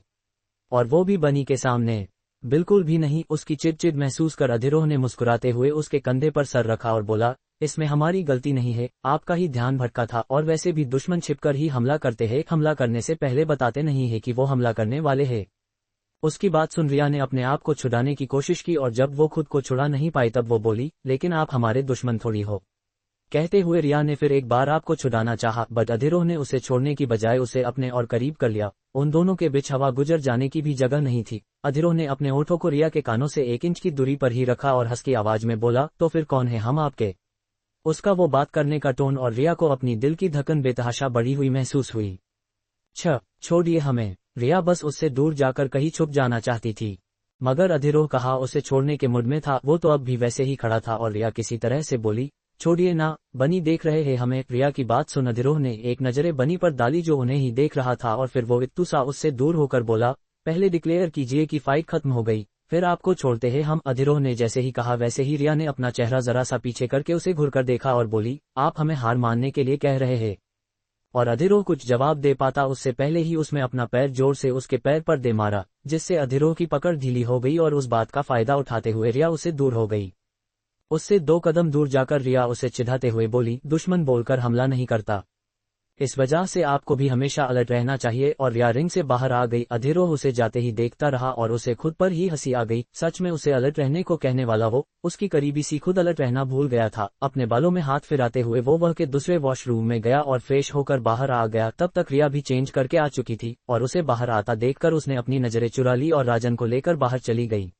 और वो भी बनी के सामने। बिल्कुल भी नहीं। उसकी चिड़चिड़ महसूस कर अधिरोह ने मुस्कुराते हुए उसके कंधे पर सर रखा और बोला, इसमें हमारी गलती नहीं है, आपका ही ध्यान भटका था। और वैसे भी दुश्मन छिपकर ही हमला करते हैं, हमला करने से पहले बताते नहीं है कि वो हमला करने वाले हैं। उसकी बात सुन रिया ने अपने आप को छुड़ाने की कोशिश की और जब वो खुद को छुड़ा नहीं पाई तब वो बोली, लेकिन आप हमारे दुश्मन थोड़ी हो। कहते हुए रिया ने फिर एक बार आपको छुड़ाना चाहा, बट अधिरोह ने उसे छोड़ने की बजाय उसे अपने और करीब कर लिया। उन दोनों के बीच हवा गुजर जाने की भी जगह नहीं थी। अधिरोह ने अपने ओठों को रिया के कानों से 1 इंच की दूरी पर ही रखा और हंसकी आवाज में बोला, तो फिर कौन है हम आपके? उसका वो बात करने का टोन और रिया को अपनी दिल की धड़कन बेतहाशा बढ़ी हुई महसूस हुई। छोड़िए हमें। रिया बस उससे दूर जाकर कहीं छुप जाना चाहती थी, मगर अधिरोह कहा उसे छोड़ने के मूड में था। वो तो अब भी वैसे ही खड़ा था और रिया किसी तरह से बोली, छोड़िए ना, बनी देख रहे हैं हमें। रिया की बात सुन अधिरोह ने एक नजरे बनी पर डाली जो उन्हें ही देख रहा था और फिर वो इत्तू सा उससे दूर होकर बोला, पहले डिक्लेयर कीजिए कि फाइट खत्म हो गई, फिर आपको छोड़ते हैं हम। अधिरोह ने जैसे ही कहा वैसे ही रिया ने अपना चेहरा जरा सा पीछे करके उसे घुरकर देखा और बोली, आप हमें हार मानने के लिए कह रहे हैं? और अधिरोह कुछ जवाब दे पाता उससे पहले ही उसमें अपना पैर जोर से उसके पैर पर दे मारा, जिससे अधिरोह की पकड़ ढीली हो गई और उस बात का फायदा उठाते हुए रिया उससे दूर हो गई। उससे 2 कदम दूर जाकर रिया उसे चिढ़ाते हुए बोली, दुश्मन बोलकर हमला नहीं करता, इस वजह से आपको भी हमेशा अलर्ट रहना चाहिए। और रिया रिंग से बाहर आ गई। अधिरोह उसे जाते ही देखता रहा और उसे खुद पर ही हंसी आ गई। सच में उसे अलर्ट रहने को कहने वाला वो उसकी करीबी सी खुद अलर्ट रहना भूल गया था। अपने बालों में हाथ फिराते हुए वो वह के दूसरे वॉशरूम में गया और फ्रेश होकर बाहर आ गया। तब तक रिया भी चेंज करके आ चुकी थी और उसे बाहर आता देखकर उसने अपनी नजरें चुरा ली और राजन को लेकर बाहर चली गई।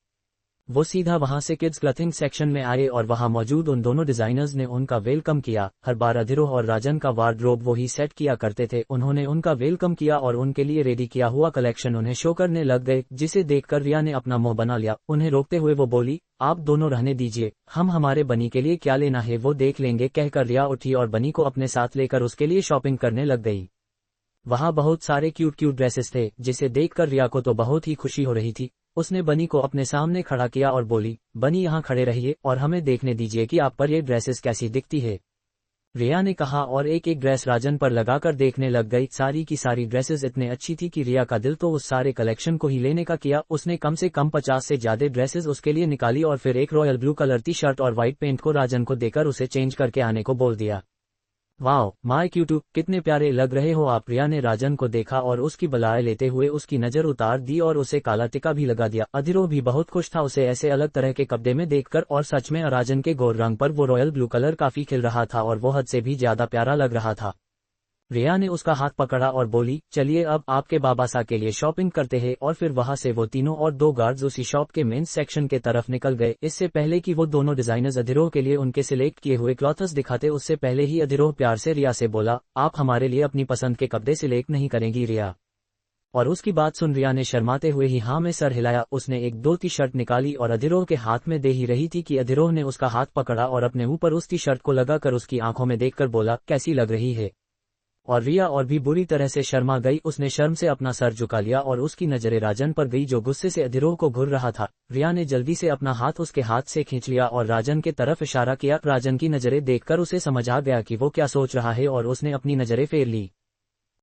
वो सीधा वहां से किड्स क्लॉथिंग सेक्शन में आए और वहां मौजूद उन दोनों डिजाइनर्स ने उनका वेलकम किया। हर बार अधिरोह और राजन का वार्डरोब वो ही सेट किया करते थे। उन्होंने उनका वेलकम किया और उनके लिए रेडी किया हुआ कलेक्शन उन्हें शो करने लग गए, जिसे देखकर रिया ने अपना मुंह बना लिया। उन्हें रोकते हुए वो बोली, आप दोनों रहने दीजिए, हम हमारे बनी के लिए क्या लेना है वो देख लेंगे। कहकर रिया उठी और बनी को अपने साथ लेकर उसके लिए शॉपिंग करने लग गई। वहां बहुत सारे क्यूट ड्रेसेस थे, जिसे देखकर रिया को तो बहुत ही खुशी हो रही थी। उसने बनी को अपने सामने खड़ा किया और बोली, बनी यहाँ खड़े रहिए और हमें देखने दीजिए कि आप पर ये ड्रेसेस कैसी दिखती है। रिया ने कहा और एक एक ड्रेस राजन पर लगाकर देखने लग गई। सारी की सारी ड्रेसेस इतने अच्छी थी कि रिया का दिल तो उस सारे कलेक्शन को ही लेने का किया। उसने कम से कम 50 से ज्यादा ड्रेसेस उसके लिए निकाली और फिर एक रॉयल ब्लू कलर की शर्ट और व्हाइट पेंट को राजन को देकर उसे चेंज करके आने को बोल दिया। वाओ माय क्यूटू, कितने प्यारे लग रहे हो आप। रिया ने राजन को देखा और उसकी बलाए लेते हुए उसकी नजर उतार दी और उसे काला टिका भी लगा दिया। अधिरोह भी बहुत खुश था उसे ऐसे अलग तरह के कपड़े में देखकर, और सच में राजन के गोर रंग पर वो रॉयल ब्लू कलर काफी खिल रहा था और वो हद से भी ज्यादा प्यारा लग रहा था। रिया ने उसका हाथ पकड़ा और बोली, चलिए अब आपके बाबासा के लिए शॉपिंग करते हैं। और फिर वहां से वो तीनों और दो गार्ड्स उसी शॉप के मेंस सेक्शन के तरफ निकल गए। इससे पहले कि वो दोनों डिजाइनर्स अधिरोह के लिए उनके सिलेक्ट किए हुए क्लॉथ्स दिखाते, उससे पहले ही अधिरोह प्यार से रिया से बोला, आप हमारे लिए अपनी पसंद के कपड़े सिलेक्ट नहीं करेंगी रिया? और उसकी बात सुन रिया ने शर्माते हुए ही हाँ में सर हिलाया। उसने एक दो टी शर्ट निकाली और अधिरोह के हाथ में दे ही रही थी कि अधिरोह ने उसका हाथ पकड़ा और अपने ऊपर उस टी शर्ट को लगाकर उसकी आंखों में देखकर बोला, कैसी लग रही है? और रिया और भी बुरी तरह से शर्मा गई। उसने शर्म से अपना सर झुका लिया और उसकी नजरें राजन पर गई जो गुस्से से अधिरोह को घूर रहा था। रिया ने जल्दी से अपना हाथ उसके हाथ से खींच लिया और राजन के तरफ इशारा किया। राजन की नजरें देखकर उसे समझ आ गया कि वो क्या सोच रहा है और उसने अपनी नजरें फेर ली।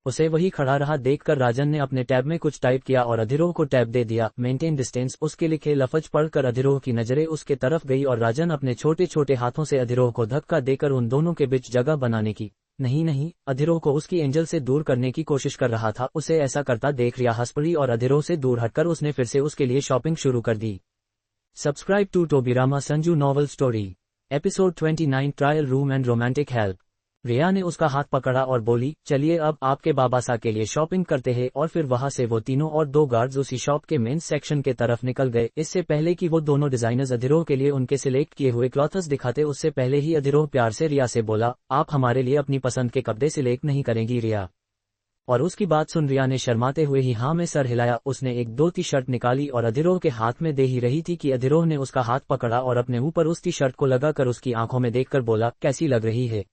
उसे वही खड़ा रहा देखकर राजन ने अपने टैब में कुछ टाइप किया और अधिरोह को टैब दे दिया। मेंटेन डिस्टेंस उसके लिखे लफ्ज पढ़कर अधिरोह की नजरें उसके तरफ गई और राजन अपने छोटे छोटे हाथों से अधिरोह को धक्का देकर उन दोनों के बीच जगह बनाने की नहीं अधिरोह को उसकी एंजल से दूर करने की कोशिश कर रहा था। उसे ऐसा करता देख रिया हंस पड़ी और अधिरोह से दूर हटकर उसने फिर से उसके लिए शॉपिंग शुरू कर दी। Subscribe to Tobirama Sanju novel story episode 29 trial room and romantic help. Riya ने उसका हाथ पकड़ा और बोली, चलिए अब आपके बाबासा के लिए शॉपिंग करते हैं। और फिर वहां से वो तीनों और दो गार्ड्स उसी शॉप के मेंस सेक्शन के तरफ निकल गए। इससे पहले कि वो दोनों डिजाइनर्स अधिरोह के लिए उनके सिलेक्ट किए हुए क्लॉथ्स दिखाते, उससे पहले ही अधिरोह प्यार से रिया से बोला, आप हमारे लिए अपनी पसंद के कपड़े सिलेक्ट नहीं करेंगी रिया? और उसकी बात सुन रिया ने शर्माते हुए ही हाँ में सर हिलाया। उसने एक दो टी शर्ट निकाली और अधिरोह के हाथ में दे ही रही थी कि अधिरोह ने उसका हाथ पकड़ा और अपने ऊपर उस टी शर्ट को लगाकर उसकी आंखों में देखकर बोला, कैसी लग रही है?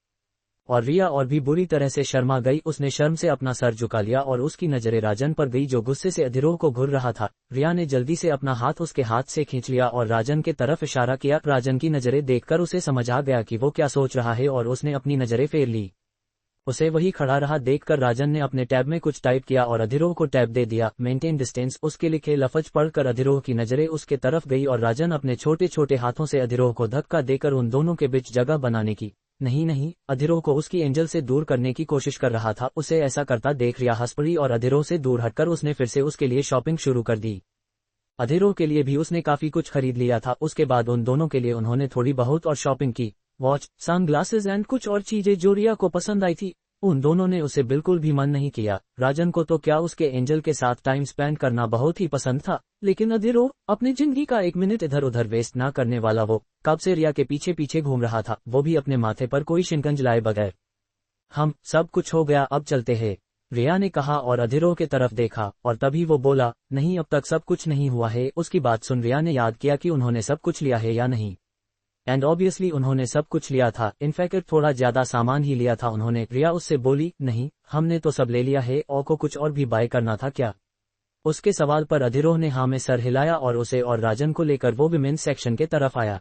और रिया और भी बुरी तरह से शर्मा गई। उसने शर्म से अपना सर झुका लिया और उसकी नजरें राजन पर गई जो गुस्से से अधिरोह को घूर रहा था। रिया ने जल्दी से अपना हाथ उसके हाथ से खींच लिया और राजन के तरफ इशारा किया। राजन की नजरें देखकर उसे समझ आ गया कि वो क्या सोच रहा है और उसने अपनी नजरें फेर ली। उसे वही खड़ा रहा देखकर राजन ने अपने टैब में कुछ टाइप किया और अधिरोह को टैब दे दिया। मेंटेन डिस्टेंस उसके लिखे लफ्ज पढ़कर अधिरोह की नजरें उसके तरफ गई और राजन अपने छोटे छोटे हाथों से अधिरोह को धक्का देकर उन दोनों के बीच जगह बनाने की नहीं अधिरोह को उसकी एंजल से दूर करने की कोशिश कर रहा था। उसे ऐसा करता देख रिया हंस पड़ी और अधिरोह से दूर हटकर उसने फिर से उसके लिए शॉपिंग शुरू कर दी। अधिरोह के लिए भी उसने काफी कुछ खरीद लिया था। उसके बाद उन दोनों के लिए उन्होंने थोड़ी बहुत और शॉपिंग की। वॉच, सनग्लासेस एंड कुछ और चीजें जो रिया को पसंद आई थी। उन दोनों ने उसे बिल्कुल भी मन नहीं किया। राजन को तो क्या उसके एंजल के साथ टाइम स्पेंड करना बहुत ही पसंद था, लेकिन अधिरोह अपनी जिंदगी का एक मिनट इधर उधर वेस्ट ना करने वाला वो कब से रिया के पीछे पीछे घूम रहा था, वो भी अपने माथे पर कोई शिकंज लाए बगैर। हम सब कुछ हो गया, अब चलते हैं, रिया ने कहा और अधिरोह के तरफ देखा और तभी वो बोला, नहीं अब तक सब कुछ नहीं हुआ है। उसकी बात सुन रिया ने याद किया कि उन्होंने सब कुछ लिया है या नहीं। एंड ऑब्वियसली उन्होंने सब कुछ लिया था, इनफैक्ट थोड़ा ज्यादा सामान ही लिया था उन्होंने। रिया उससे बोली, नहीं हमने तो सब ले लिया है, और को कुछ और भी बाय करना था क्या? उसके सवाल पर अधिरोह ने हाँ में सर हिलाया और उसे और राजन को लेकर वो विमेंस सेक्शन के तरफ आया।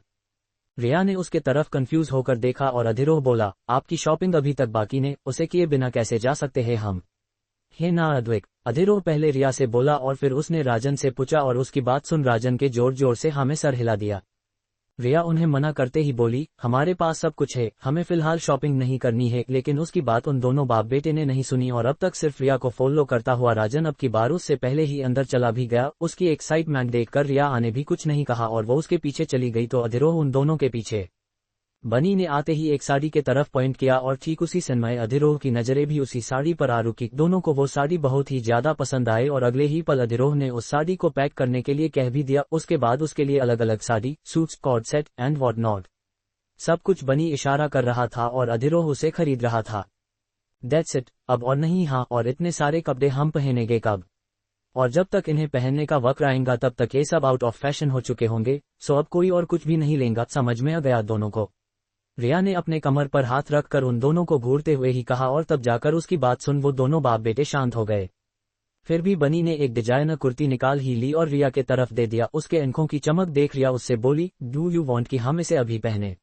रिया ने उसके तरफ कंफ्यूज होकर देखा और अधिरोह बोला, आपकी शॉपिंग अभी तक बाकी ने, उसे किए बिना कैसे जा सकते हैं हम? हे ना अद्वैत, अधिरोह पहले रिया से बोला और फिर उसने राजन से पूछा और उसकी बात सुन राजन के जोर जोर से हाँ में सर हिला दिया। रिया उन्हें मना करते ही बोली, हमारे पास सब कुछ है, हमें फिलहाल शॉपिंग नहीं करनी है। लेकिन उसकी बात उन दोनों बाप बेटे ने नहीं सुनी और अब तक सिर्फ रिया को फॉलो करता हुआ राजन अब की बार उससे पहले ही अंदर चला भी गया। उसकी एक्साइटमेंट देखकर रिया आने भी कुछ नहीं कहा और वो उसके पीछे चली गई तो अधिरोह उन दोनों के पीछे। बनी ने आते ही एक साड़ी के तरफ पॉइंट किया और ठीक उसी समय अधिरोह की नजरें भी उसी साड़ी पर आ रुकी। दोनों को वो साड़ी बहुत ही ज्यादा पसंद आए और अगले ही पल अधिरोह ने उस साड़ी को पैक करने के लिए कह भी दिया। उसके बाद उसके लिए अलग अलग sari, suits, cord set and what not सब कुछ बनी इशारा कर रहा था और अधिरोह उसे खरीद रहा था। दैट्स इट, अब और नहीं। हाँ, और इतने सारे कपड़े हम पहनेंगे कब? और जब तक इन्हें पहनने का वक्त आएगा तब तक ये सब आउट ऑफ फैशन हो चुके होंगे, सो अब कोई और कुछ भी नहीं लेगा। समझ में आ गया दोनों को? रिया ने अपने कमर पर हाथ रखकर उन दोनों को घूरते हुए ही कहा और तब जाकर उसकी बात सुन वो दोनों बाप बेटे शांत हो गए। फिर भी बनी ने एक डिजाइनर कुर्ती निकाल ही ली और रिया के तरफ दे दिया। उसके आंखों की चमक देख रिया उससे बोली, डू यू वांट कि हम इसे अभी पहने?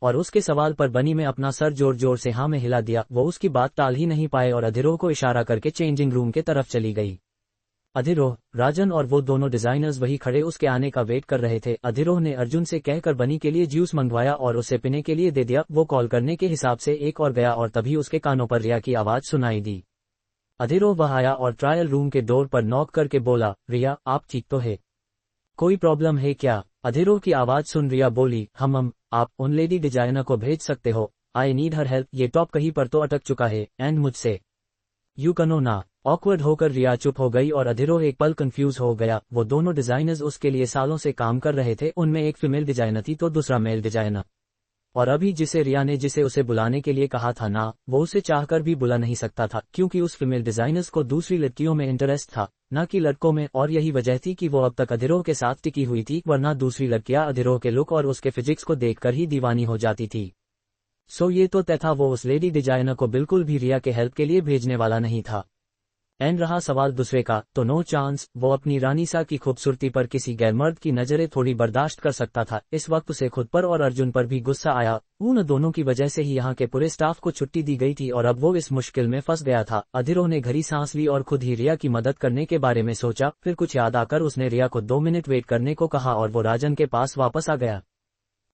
और उसके सवाल पर बनी में अपना सर जोर जोर से हाँ में हिला दिया। वो उसकी बात टाल ही नहीं पाए और अधिरोह को इशारा करके चेंजिंग रूम के तरफ चली गई। अधिरोह, राजन और वो दोनों डिजाइनर्स वही खड़े उसके आने का वेट कर रहे थे। अधिरोह ने अर्जुन से कहकर बनी के लिए जूस मंगवाया और उसे पीने के लिए दे दिया। वो कॉल करने के हिसाब से एक और गया और तभी उसके कानों पर रिया की आवाज सुनाई दी। अधिरोह वह आया और ट्रायल रूम के डोर पर नॉक करके बोला, रिया आप ठीक तो है? कोई प्रॉब्लम है क्या? अधिरोह की आवाज सुन रिया बोली, हम आप उन लेडी डिजाइनर को भेज सकते हो? आई नीड हर हेल्प, ये टॉप कहीं पर तो अटक चुका है, एंड मुझसे यू कनो ना। ऑकवर्ड होकर रिया चुप हो गई और अधिरोह एक पल कंफ्यूज हो गया। वो दोनों डिजाइनर्स उसके लिए सालों से काम कर रहे थे, उनमें एक फीमेल डिजाइनर थी तो दूसरा मेल डिजाइनर। और अभी रिया ने जिसे उसे बुलाने के लिए कहा था ना, वो उसे चाहकर भी बुला नहीं सकता था, क्योंकि उस फीमेल डिजाइनर्स को दूसरी लड़कियों में इंटरेस्ट था, न कि लड़कों में। और यही वजह थी कि वो अब तक अधिरोह के साथ टिकी हुई थी, वरना दूसरी लड़कियां अधिरोह के लुक और उसके फिजिक्स को देखकर ही दीवानी हो जाती थी। सो ये तो तय था, वो उस लेडी डिजाइनर को बिल्कुल भी रिया के हेल्प के लिए भेजने वाला नहीं था। एंड रहा सवाल दूसरे का, तो नो चांस। वो अपनी रानीसा की खूबसूरती पर किसी गैरमर्द की नजरें थोड़ी बर्दाश्त कर सकता था। इस वक्त उसे खुद पर और अर्जुन पर भी गुस्सा आया। उन दोनों की वजह से ही यहाँ के पूरे स्टाफ को छुट्टी दी गई थी और अब वो इस मुश्किल में फंस गया था। अधिरोह ने गहरी सांस ली और खुद ही रिया की मदद करने के बारे में सोचा। फिर कुछ याद आकर उसने रिया को 2 मिनट वेट करने को कहा और वो राजन के पास वापस आ गया।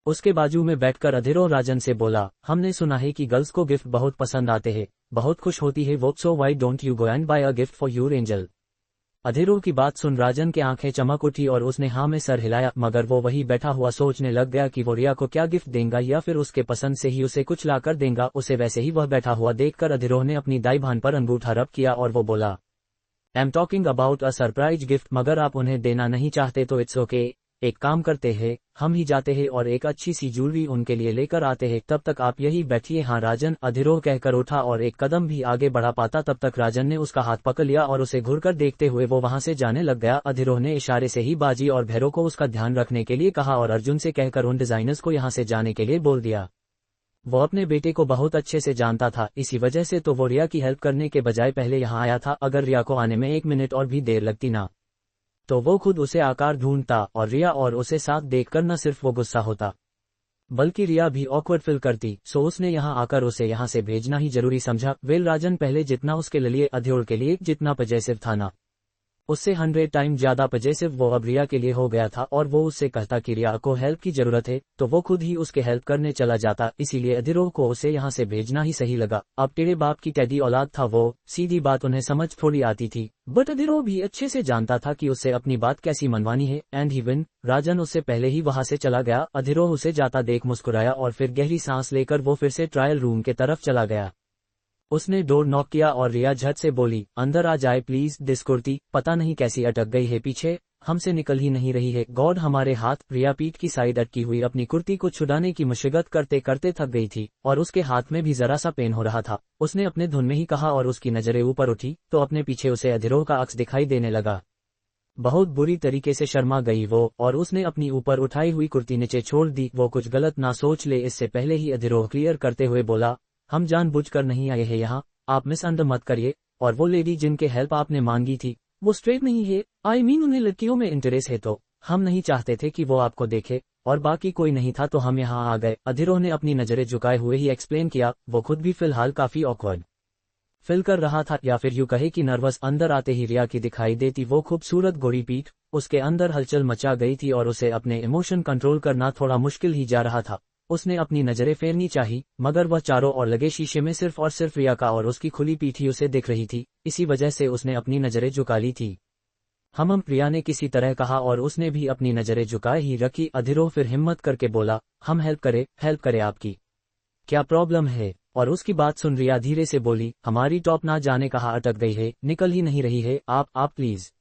उसके बाजू में बैठकर अधिरोह राजन से बोला, हमने सुना है कि गर्ल्स को गिफ्ट बहुत पसंद आते हैं, बहुत खुश होती है वो, so why don't you go and buy a gift for your angel. Adhiroh की बात सुन राजन के आंखें चमक उठी और उसने हाँ में सर हिलाया, मगर वो वही बैठा हुआ सोचने लग गया कि वो रिया को क्या गिफ्ट देगा, या फिर उसके पसंद से ही उसे कुछ लाकर देगा। उसे वैसे ही वह बैठा हुआ देखकर अधिरोह ने अपनी दाई भान पर अंगूठा रब किया और वो बोला, I am talking about a surprise gift, मगर आप उन्हें देना नहीं चाहते तो इट्स ओके। एक काम करते हैं, हम ही जाते हैं और एक अच्छी सी ज्वेलरी उनके लिए लेकर आते हैं, तब तक आप यही बैठिए। हाँ राजन, अधिरोह कहकर उठा और एक कदम भी आगे बढ़ा पाता तब तक राजन ने उसका हाथ पकड़ लिया और उसे घुरकर देखते हुए वो वहां से जाने लग गया। अधिरोह ने इशारे से ही बाजी और भैरों को उसका ध्यान रखने के लिए कहा और अर्जुन से कहकर उन डिजाइनर्स को यहाँ से जाने के लिए बोल दिया। वो अपने बेटे को बहुत अच्छे से जानता था, इसी वजह से तो वो रिया की हेल्प करने के बजाय पहले यहाँ आया था। अगर रिया को आने में 1 मिनट और भी देर लगती ना, तो वो खुद उसे आकार ढूंढता और रिया और उसे साथ देखकर न सिर्फ वो गुस्सा होता, बल्कि रिया भी ऑकवर्ड फील करती। सो उसने यहाँ आकर उसे यहाँ से भेजना ही जरूरी समझा। वेल राजन पहले जितना उसके लिए अधिरोह के लिए जितना पजेसिव था ना, उससे 100 टाइम ज्यादा पजेसिव वो अब रिया के लिए हो गया था। और वो उससे कहता कि रिया को हेल्प की जरूरत है तो वो खुद ही उसके हेल्प करने चला जाता। इसीलिए अधिरोह को उसे यहाँ से भेजना ही सही लगा। अब तेरे बाप की टैडी औलाद था वो, सीधी बात उन्हें समझ थोड़ी आती थी, बट अधिरोह भी अच्छे से जानता था कि उससे अपनी बात कैसी मनवानी है। And he win. राजन उससे पहले ही वहां से चला गया। अधिरोह उसे जाता देख मुस्कुराया और फिर गहरी सांस लेकर वो फिर से ट्रायल रूम के तरफ चला गया। उसने डोर नॉक किया और रिया झट से बोली, अंदर आ जाए प्लीज। दिस कुर्ती पता नहीं कैसी अटक गई है पीछे, हमसे निकल ही नहीं रही है। गॉड हमारे हाथ। रिया पीठ की साइड अटकी हुई अपनी कुर्ती को छुड़ाने की मशक्कत करते करते थक गई थी और उसके हाथ में भी जरा सा पेन हो रहा था। उसने अपने धुन में ही कहा और उसकी नजरें ऊपर उठी तो अपने पीछे उसे अधिरोह का अक्स दिखाई देने लगा। बहुत बुरी तरीके से शर्मा गई वो और उसने अपनी ऊपर उठाई हुई कुर्ती नीचे छोड़ दी। वो कुछ गलत ना सोच ले इससे पहले ही अधिरोह क्लियर करते हुए बोला, हम जानबूझकर नहीं आए हैं यहाँ, आप मिसअंडर मत करिए। और वो लेडी जिनके हेल्प आपने मांगी थी वो स्ट्रेट नहीं है, आई मीन उन्हें लड़कियों में इंटरेस्ट है, तो हम नहीं चाहते थे कि वो आपको देखे और बाकी कोई नहीं था तो हम यहाँ आ गए। अधिरोह ने अपनी नजरें झुकाए हुए ही एक्सप्लेन किया। वो खुद भी फिलहाल काफी ऑकवर्ड फील कर रहा था, या फिर यूं कहे कि नर्वस। अंदर आते ही रिया की दिखाई देती वो खूबसूरत गोरी पीठ, उसके अंदर हलचल मचा गई थी और उसे अपने इमोशन कंट्रोल करना थोड़ा मुश्किल ही जा रहा था। उसने अपनी नजरें फेरनी चाही, मगर वह चारों ओर लगे शीशे में सिर्फ और सिर्फ रिया का और उसकी खुली पीठ ही उसे दिख रही थी। इसी वजह से उसने अपनी नजरें झुका ली थी। हम रिया ने किसी तरह कहा और उसने भी अपनी नजरें झुकाए ही रखी। अधिरोह फिर हिम्मत करके बोला, हम हेल्प करे आपकी क्या प्रॉब्लम है। और उसकी बात सुन रिया धीरे से बोली, हमारी टॉप ना जाने कहाँ अटक गई है, निकल ही नहीं रही है, आप प्लीज।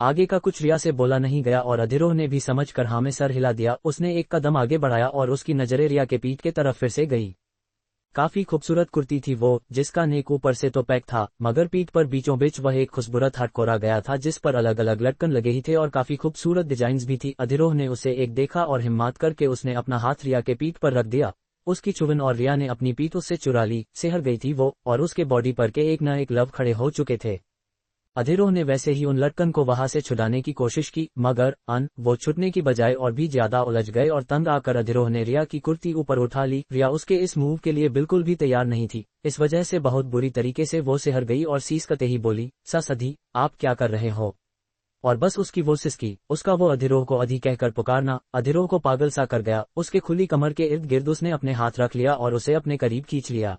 आगे का कुछ रिया से बोला नहीं गया और अधिरोह ने भी समझ कर हाँ में सर हिला दिया। उसने एक कदम आगे बढ़ाया और उसकी नजरें रिया के पीठ के तरफ फिर से गई। काफी खूबसूरत कुर्ती थी वो, जिसका नेक ऊपर से तो पैक था, मगर पीठ पर बीचों बीच वह एक खूबसूरत हट कोरा गया था जिस पर अलग अलग लटकन लगे ही थे और काफी खूबसूरत डिजाइन्स भी थी। अधिरोह ने उसे एक देखा और हिम्मत करके उसने अपना हाथ रिया के पीठ पर रख दिया। उसकी चुभन और रिया ने अपनी पीठ उससे चुरा ली। सिहर गई थी वो और उसके बॉडी पर के एक न एक लव खड़े हो चुके थे। अधिरोह ने वैसे ही उन लटकन को वहां से छुड़ाने की कोशिश की, मगर वो छुटने की बजाय और भी ज्यादा उलझ गए और तंग आकर अधिरोह ने रिया की कुर्ती ऊपर उठा ली। रिया उसके इस मूव के लिए बिल्कुल भी तैयार नहीं थी। इस वजह से बहुत बुरी तरीके से वो सिहर गई और सीसकते ही बोली, सधी आप क्या कर रहे हो। और बस उसकी वो सिसकी, उसका वो अधिरोह को अधि कहकर पुकारना अधिरोह को पागल सा कर गया। उसके खुली कमर के इर्द गिर्द उसने अपने हाथ रख लिया और उसे अपने करीब खींच लिया।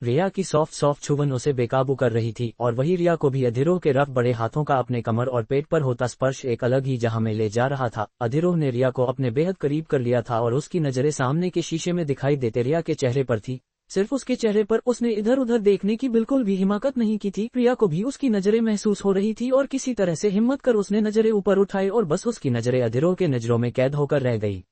रिया की सॉफ्ट छुवन उसे बेकाबू कर रही थी और वही रिया को भी अधिरोह के रफ बड़े हाथों का अपने कमर और पेट पर होता स्पर्श एक अलग ही जहां में ले जा रहा था। अधिरोह ने रिया को अपने बेहद करीब कर लिया था और उसकी नजरें सामने के शीशे में दिखाई देते रिया के चेहरे पर थी। सिर्फ उसके चेहरे पर उसने इधर उधर देखने की बिल्कुल भी हिम्मत नहीं की थी। रिया को भी उसकी नजरें महसूस हो रही थी और किसी तरह से हिम्मत कर उसने नजरें ऊपर उठाई और बस उसकी नजरें अधिरोह के नजरों में कैद होकर रह गई।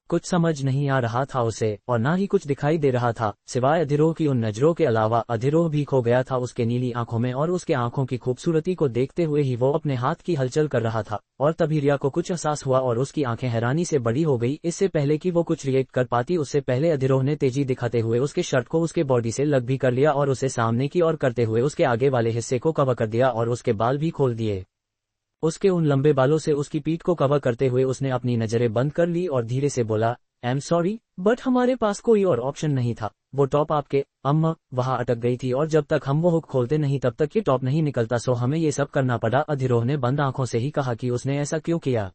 कुछ समझ नहीं आ रहा था उसे और ना ही कुछ दिखाई दे रहा था सिवाय अधिरोह की उन नजरों के अलावा। अधिरोह भी खो गया था उसके नीली आंखों में और उसके आंखों की खूबसूरती को देखते हुए ही वो अपने हाथ की हलचल कर रहा था। और तभी रिया को कुछ एहसास हुआ और उसकी आंखें हैरानी से बड़ी हो गई। इससे पहले कि वो कुछ रिएक्ट कर पाती उससे पहले अधिरोह ने तेजी दिखाते हुए उसके शर्ट को उसके बॉडी से लग भी कर लिया और उसे सामने की ओर करते हुए उसके आगे वाले हिस्से को कवर कर दिया और उसके बाल भी खोल दिए। उसके उन लंबे बालों से उसकी पीठ को कवर करते हुए उसने अपनी नजरें बंद कर ली और धीरे से बोला, आई एम सॉरी बट हमारे पास कोई और ऑप्शन नहीं था। वो टॉप आपके अम्मा वहां अटक गई थी और जब तक हम वो हुक खोलते नहीं तब तक ये टॉप नहीं निकलता, सो हमें ये सब करना पड़ा। अधिरोह ने बंद आंखों से ही कहा कि उसने ऐसा क्यों किया।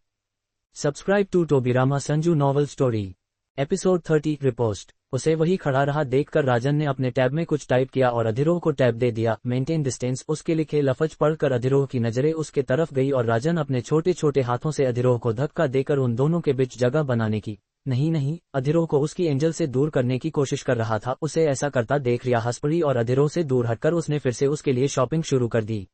Subscribe to Tobirama Sanju novel story episode 30 repost. उसे वही खड़ा रहा देखकर राजन ने अपने टैब में कुछ टाइप किया और अधिरोह को टैब दे दिया। मेंटेन डिस्टेंस उसके लिखे लफ्ज पढ़कर अधिरोह की नजरें उसके तरफ गई और राजन अपने छोटे छोटे हाथों से अधिरोह को धक्का देकर उन दोनों के बीच जगह बनाने की नहीं अधिरोह को उसकी एंजल से दूर करने की कोशिश कर रहा था। उसे ऐसा करता देख रिया हंस पड़ी और अधिरोह से दूर हटकर उसने फिर से उसके लिए शॉपिंग शुरू कर दी।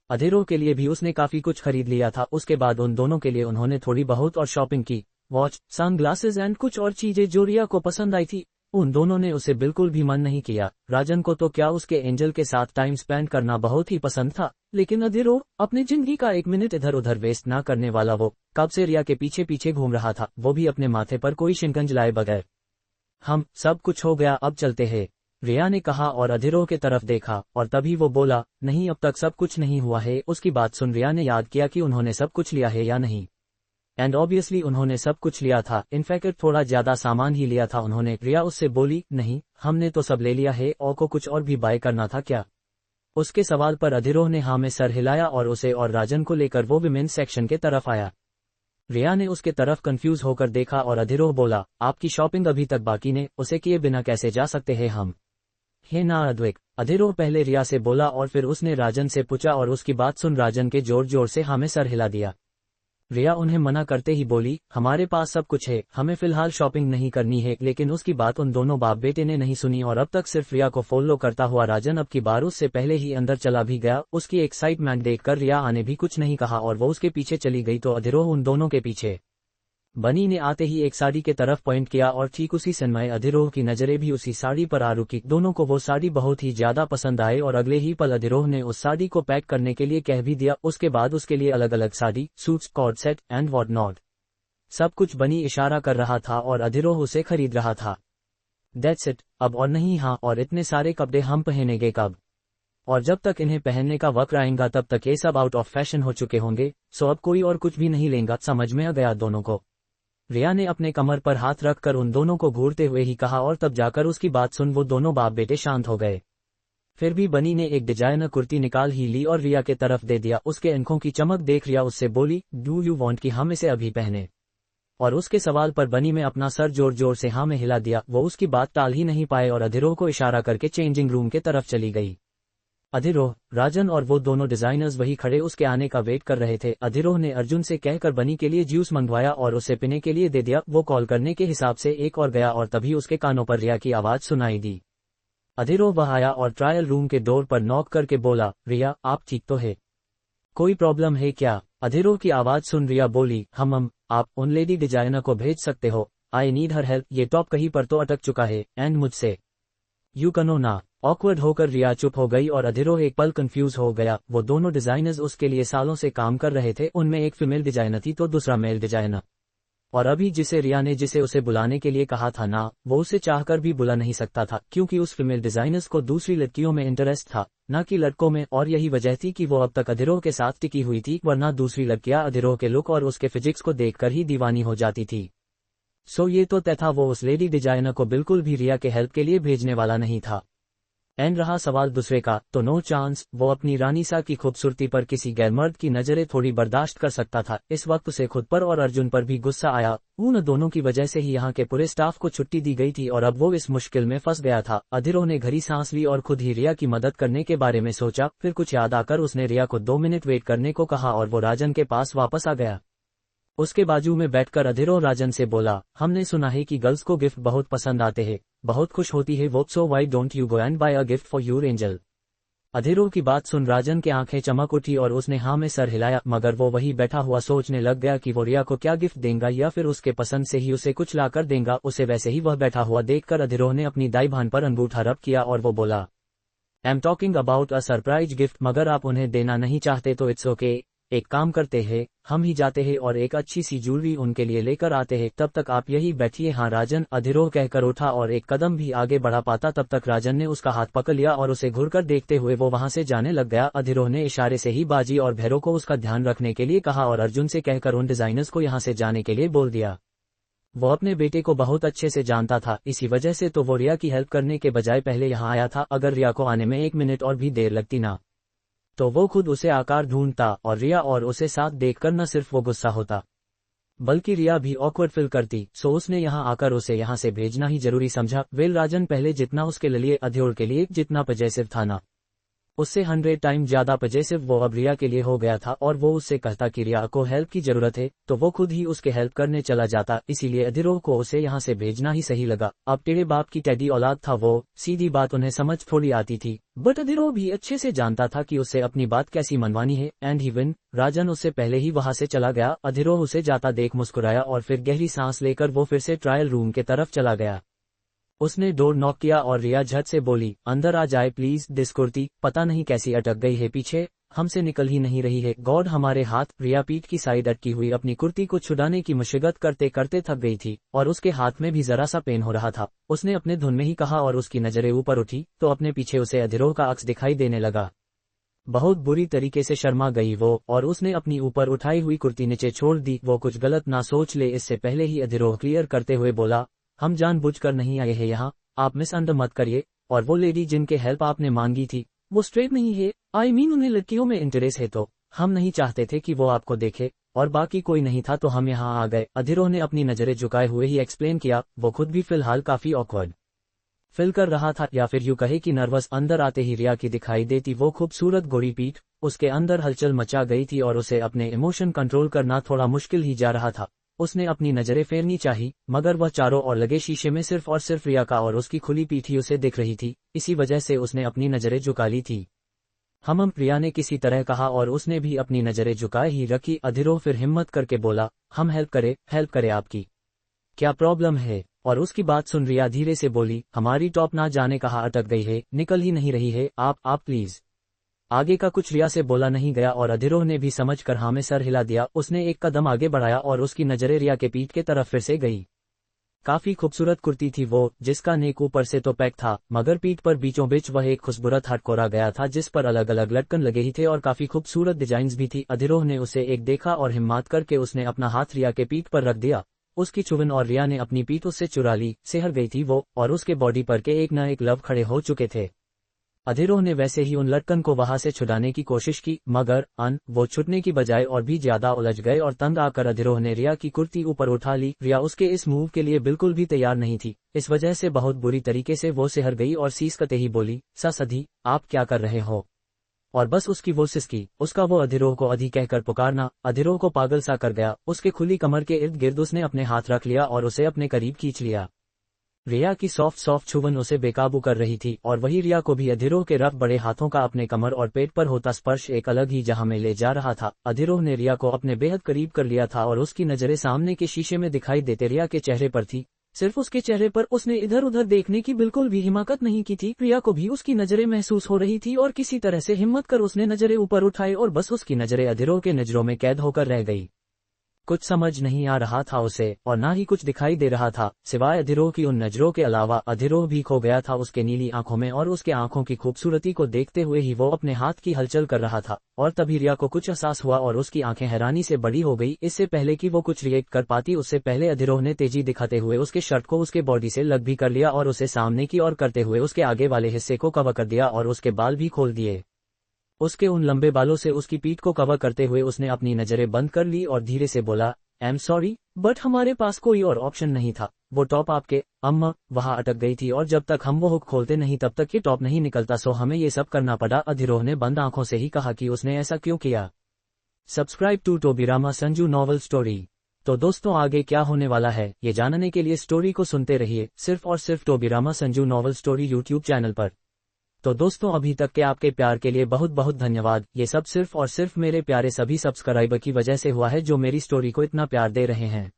अधिरोह के लिए भी उसने काफी कुछ खरीद लिया था। उसके बाद उन दोनों के लिए उन्होंने थोड़ी बहुत और शॉपिंग की, वॉच, सनग्लासेस एंड कुछ और चीजें जो रिया को पसंद आई थी। उन दोनों ने उसे बिल्कुल भी मन नहीं किया। राजन को तो क्या उसके एंजल के साथ टाइम स्पेंड करना बहुत ही पसंद था, लेकिन अधिरोह अपनी जिंदगी का एक मिनट इधर उधर वेस्ट ना करने वाला वो कब से रिया के पीछे पीछे घूम रहा था, वो भी अपने माथे पर कोई शिकंज लाए बगैर। हम सब कुछ हो गया, अब चलते हैं, रिया ने कहा और अधिरोह के तरफ देखा और तभी वो बोला, नहीं अब तक सब कुछ नहीं हुआ है। उसकी बात सुन रिया ने याद किया कि उन्होंने सब कुछ लिया है या नहीं। एंड ऑब्वियसली उन्होंने सब कुछ लिया था, इनफैक्ट थोड़ा ज्यादा सामान ही लिया था उन्होंने। रिया उससे बोली, नहीं हमने तो सब ले लिया है, और को कुछ और भी बाय करना था क्या। उसके सवाल पर अधिरोह ने हाँ में सर हिलाया और उसे और राजन को लेकर वो विमेंस सेक्शन के तरफ आया। रिया ने उसके तरफ कंफ्यूज होकर देखा और अधिरोह बोला, आपकी शॉपिंग अभी तक बाकी ने, उसे किए बिना कैसे जा सकते हैं हम। हे ना अद्विक, अधिरोह पहले रिया से बोला और फिर उसने राजन से पूछा और उसकी बात सुन राजन के जोर जोर से हाँ में सर हिला दिया। रिया उन्हें मना करते ही बोली, हमारे पास सब कुछ है, हमें फिलहाल शॉपिंग नहीं करनी है। लेकिन उसकी बात उन दोनों बाप बेटे ने नहीं सुनी और अब तक सिर्फ रिया को फॉलो करता हुआ राजन अब की बार उससे पहले ही अंदर चला भी गया। उसकी एक्साइटमेंट देखकर रिया आने भी कुछ नहीं कहा और वो उसके पीछे चली गई तो अधिरोह उन दोनों के पीछे। बनी ने आते ही एक साड़ी के तरफ पॉइंट किया और ठीक उसी समय अधिरोह की नजरें भी उसी साड़ी पर आ रुकी। दोनों को वो साड़ी बहुत ही ज्यादा पसंद आए और अगले ही पल अधिरोह ने उस साड़ी को पैक करने के लिए कह भी दिया। उसके बाद उसके लिए अलग अलग sari, suits, cord set and what not सब कुछ बनी इशारा कर रहा था और अधिरोह उसे खरीद रहा था। दैट्स इट, अब और नहीं, हाँ और इतने सारे कपड़े हम पहनेंगे कब, और जब तक इन्हें पहनने का वक्त आएगा तब तक ये सब आउट ऑफ फैशन हो चुके होंगे, सो अब कोई और कुछ भी नहीं लेगा। समझ में आ गया दोनों को, रिया ने अपने कमर पर हाथ रखकर उन दोनों को घूरते हुए ही कहा और तब जाकर उसकी बात सुन वो दोनों बाप बेटे शांत हो गए। फिर भी बनी ने एक डिजाइनर कुर्ती निकाल ही ली और रिया के तरफ दे दिया। उसके आंखों की चमक देख रिया उससे बोली, डू यू वांट कि हम इसे अभी पहने। और उसके सवाल पर बनी में अपना सर जोर जोर से हाँ में हिला दिया। वो उसकी बात टाल ही नहीं पाए और अधिरोह को इशारा करके चेंजिंग रूम के तरफ चली गई। अधिरोह, राजन और वो दोनों डिजाइनर्स वही खड़े उसके आने का वेट कर रहे थे। अधिरोह ने अर्जुन से कहकर बनी के लिए जूस मंगवाया और उसे पीने के लिए दे दिया। वो कॉल करने के हिसाब से एक और गया और तभी उसके कानों पर रिया की आवाज सुनाई दी। अधिरोह वह आया और ट्रायल रूम के डोर पर नॉक करके बोला, रिया आप ठीक तो है, कोई प्रॉब्लम है क्या। अधिरोह की आवाज सुन रिया बोली, हम आप उन लेडी डिजाइनर को भेज सकते हो, आई नीड हर हेल्प, ये टॉप कहीं पर तो अटक चुका है एंड मुझसे यू कनो ना। ऑकवर्ड होकर रिया चुप हो गई और अधिरोह एक पल कंफ्यूज हो गया। वो दोनों डिजाइनर्स उसके लिए सालों से काम कर रहे थे, उनमें एक फीमेल डिजाइनर थी तो दूसरा मेल डिजाइनर, और अभी जिसे रिया ने जिसे उसे बुलाने के लिए कहा था ना, वो उसे चाहकर भी बुला नहीं सकता था क्योंकि उस फीमेल डिजाइनर्स को दूसरी लड़कियों में इंटरेस्ट था न कि लड़कों में, और यही वजह थी कि वो अब तक अधिरोह के साथ टिकी हुई थी, वरना दूसरी लड़कियां अधिरोह के लुक और उसके फिजिक्स को देखकर ही दीवानी हो जाती थी। सो ये तो तय था वो उस लेडी डिजाइनर को बिल्कुल भी रिया के हेल्प के लिए भेजने वाला नहीं था। एंड रहा सवाल दूसरे का, तो नो चांस। वो अपनी रानीसा की खूबसूरती पर किसी गैरमर्द की नजरें थोड़ी बर्दाश्त कर सकता था। इस वक्त उसे खुद पर और अर्जुन पर भी गुस्सा आया। उन दोनों की वजह से ही यहाँ के पूरे स्टाफ को छुट्टी दी गई थी और अब वो इस मुश्किल में फंस गया था। अधीरों ने गहरी सांस ली और खुद ही रिया की मदद करने के बारे में सोचा। फिर कुछ याद आकर उसने रिया को 2 मिनट वेट करने को कहा और वो राजन के पास वापस आ गया। उसके बाजू में बैठकर अधीरो राजन से बोला, हमने सुना है कि गर्ल्स को गिफ्ट बहुत पसंद आते हैं, बहुत खुश होती है वो, so why don't you go and buy a gift for your angel. Adhiro की बात सुन राजन के आंखें चमक उठी और उसने हाँ में सर हिलाया, मगर वो वही बैठा हुआ सोचने लग गया कि वो रिया को क्या गिफ्ट देगा या फिर उसके पसंद से ही उसे कुछ ला कर देगा। उसे वैसे ही वह बैठा हुआ देखकर अधीरो ने अपनी दाई भान पर अंगूठा रब किया और वो बोला, I am talking about a surprise gift, मगर आप उन्हें देना नहीं चाहते तो इट्स ओके। एक काम करते हैं, हम ही जाते हैं और एक अच्छी सी ज्वेलरी उनके लिए लेकर आते हैं, तब तक आप यही बैठिए। हाँ राजन, अधीरो कहकर उठा और एक कदम भी आगे बढ़ा पाता तब तक राजन ने उसका हाथ पकड़ लिया और उसे घूरकर देखते हुए वो वहां से जाने लग गया। अधीरो ने इशारे से ही बाजी और भैरों को उसका ध्यान रखने के लिए कहा और अर्जुन से कहकर उन डिजाइनर्स को यहाँ से जाने के लिए बोल दिया। वो अपने बेटे को बहुत अच्छे से जानता था, इसी वजह से तो वो रिया की हेल्प करने के बजाय पहले यहाँ आया था। अगर रिया को आने में 1 मिनट और भी देर लगती ना, तो वो खुद उसे आकार ढूंढता और रिया और उसे साथ देखकर न सिर्फ वो गुस्सा होता बल्कि रिया भी ऑकवर्ड फील करती। सो उसने यहाँ आकर उसे यहाँ से भेजना ही जरूरी समझा। वेल राजन पहले जितना उसके लिए अधीर के लिए जितना पजेसिव था ना, उससे 100 टाइम ज्यादा पजेसिव वो अब रिया के लिए हो गया था। और वो उससे कहता कि रिया को हेल्प की जरूरत है तो वो खुद ही उसके हेल्प करने चला जाता। इसीलिए अधीरो को उसे यहाँ से भेजना ही सही लगा। अब तेरे बाप की टेडी औलाद था वो, सीधी बात उन्हें समझ थोड़ी आती थी, बट अधीरो भी अच्छे से जानता था कि उससे अपनी बात कैसी मनवानी है। एंड ही विन, राजन उससे पहले ही वहां से चला गया। अधीरो उसे जाता देख मुस्कुराया और फिर गहरी सांस लेकर वो फिर से ट्रायल रूम के तरफ चला गया। उसने डोर नॉक किया और रिया झट से बोली, अंदर आ जाए प्लीज। दिस कुर्ती पता नहीं कैसी अटक गई है पीछे, हमसे निकल ही नहीं रही है। गॉड हमारे हाथ। रिया पीठ की साइड अटकी हुई अपनी कुर्ती को छुड़ाने की मशक्कत करते करते थक गई थी और उसके हाथ में भी जरा सा पेन हो रहा था। उसने अपने धुन में ही कहा और उसकी नजरें ऊपर उठी तो अपने पीछे उसे अधीरो का अक्स दिखाई देने लगा। बहुत बुरी तरीके से शर्मा गई वो और उसने अपनी ऊपर उठाई हुई कुर्ती नीचे छोड़ दी। वो कुछ गलत ना सोच ले इससे पहले ही अधीरो क्लियर करते हुए बोला, हम जानबूझकर नहीं आए हैं यहाँ, आप मिसअंडरस्टैंड मत करिए। और वो लेडी जिनके हेल्प आपने मांगी थी वो स्ट्रेट नहीं है, आई मीन उन्हें लड़कियों में इंटरेस्ट है, तो हम नहीं चाहते थे कि वो आपको देखे और बाकी कोई नहीं था तो हम यहाँ आ गए। अधीरो ने अपनी नजरें झुकाए हुए ही एक्सप्लेन किया। वो खुद भी फिलहाल काफी ऑकवर्ड फील कर रहा था, या फिर यूं कहे कि नर्वस। अंदर आते ही रिया की दिखाई देती वो खूबसूरत गोरी पीठ, उसके अंदर हलचल मचा गई थी और उसे अपने इमोशन कंट्रोल करना थोड़ा मुश्किल ही जा रहा था। उसने अपनी नजरें फेरनी चाही मगर वह चारों ओर लगे शीशे में सिर्फ और सिर्फ रिया का और उसकी खुली पीठ ही उसे दिख रही थी। इसी वजह से उसने अपनी नजरें झुका ली थी। हम प्रिया ने किसी तरह कहा और उसने भी अपनी नजरें झुकाए ही रखी। अधीरो फिर हिम्मत करके बोला, हम हेल्प करे आपकी क्या प्रॉब्लम है। और उसकी बात सुन रिया धीरे से बोली, हमारी टॉप ना जाने कहाँ अटक गई है, निकल ही नहीं रही है, आप प्लीज। आगे का कुछ रिया से बोला नहीं गया और अधीरो ने भी समझकर हाँ में सर हिला दिया। उसने एक कदम आगे बढ़ाया और उसकी नजरें रिया के पीठ के तरफ फिर से गई। काफी खूबसूरत कुर्ती थी वो, जिसका नेक ऊपर से तो पैक था मगर पीठ पर बीचों बीच वह एक खूबसूरत हट कोरा गया था जिस पर अलग अलग लटकन लगे ही थे और काफी खूबसूरत डिजाइन्स भी थी। अधीरो ने उसे एक देखा और हिम्मत करके उसने अपना हाथ रिया के पीठ पर रख दिया। उसकी चुभन और रिया ने अपनी पीठ उससे चुरा ली। सिहर गई थी वो और उसके बॉडी पर के एक न एक लव खड़े हो चुके थे। अधीरो ने वैसे ही उन लटकन को वहां से छुड़ाने की कोशिश की मगर वो छुटने की बजाय और भी ज्यादा उलझ गए और तंग आकर अधीरो ने रिया की कुर्ती ऊपर उठा ली। रिया उसके इस मूव के लिए बिल्कुल भी तैयार नहीं थी। इस वजह से बहुत बुरी तरीके से वो सिहर गई और सीसकते ही बोली, सधी आप क्या कर रहे हो। और बस उसकी वो सिसकी, उसका वो अधीरो को अधि कहकर पुकारना अधीरो को पागल सा कर गया। उसके खुली कमर के इर्द गिर्द उसने अपने हाथ रख लिया और उसे अपने करीब खींच लिया। रिया की सॉफ्ट छुबन उसे बेकाबू कर रही थी और वही रिया को भी अधीरो के रफ बड़े हाथों का अपने कमर और पेट पर होता स्पर्श एक अलग ही जहां में ले जा रहा था। अधीरो ने रिया को अपने बेहद करीब कर लिया था और उसकी नजरें सामने के शीशे में दिखाई देते रिया के चेहरे पर थी। सिर्फ उसके चेहरे पर, उसने इधर उधर देखने की बिल्कुल भी हिम्मत नहीं की थी। रिया को भी उसकी नजरें महसूस हो रही थी और किसी तरह से हिम्मत कर उसने नजरें ऊपर उठाई और बस उसकी नजरें अधीरो के नजरों में कैद होकर रह गई। कुछ समझ नहीं आ रहा था उसे, और ना ही कुछ दिखाई दे रहा था, सिवाय अधिरोह की उन नजरों के अलावा। अधिरोह भी खो गया था उसके नीली आंखों में, और उसके आंखों की खूबसूरती को देखते हुए ही वो अपने हाथ की हलचल कर रहा था। और तभी रिया को कुछ एहसास हुआ और उसकी आंखें हैरानी से बड़ी हो गई। इससे पहले कि वो कुछ रिएक्ट कर पाती, उससे पहले अधिरोह ने तेजी दिखाते हुए उसके शर्ट को उसके बॉडी से लग भी कर लिया और उसे सामने की ओर करते हुए उसके आगे वाले हिस्से को कवर कर दिया और उसके बाल भी खोल दिए। उसके उन लंबे बालों से उसकी पीठ को कवर करते हुए उसने अपनी नजरें बंद कर ली और धीरे से बोला, आई एम सॉरी, बट हमारे पास कोई और ऑप्शन नहीं था। वो टॉप आपके अम्मा वहां अटक गई थी, और जब तक हम वो हुक खोलते नहीं तब तक ये टॉप नहीं निकलता, सो हमें ये सब करना पड़ा। अधिरोह ने बंद आंखों से ही कहा कि उसने ऐसा क्यों किया। Subscribe to Tobirama Sanju novel story. तो दोस्तों, आगे क्या होने वाला है ये जानने के लिए स्टोरी को सुनते रहिए, सिर्फ और सिर्फ Tobirama Sanju novel story YouTube channel पर। तो दोस्तों, अभी तक के आपके प्यार के लिए बहुत बहुत धन्यवाद। ये सब सिर्फ और सिर्फ मेरे प्यारे सभी सब्सक्राइबर की वजह से हुआ है, जो मेरी स्टोरी को इतना प्यार दे रहे हैं।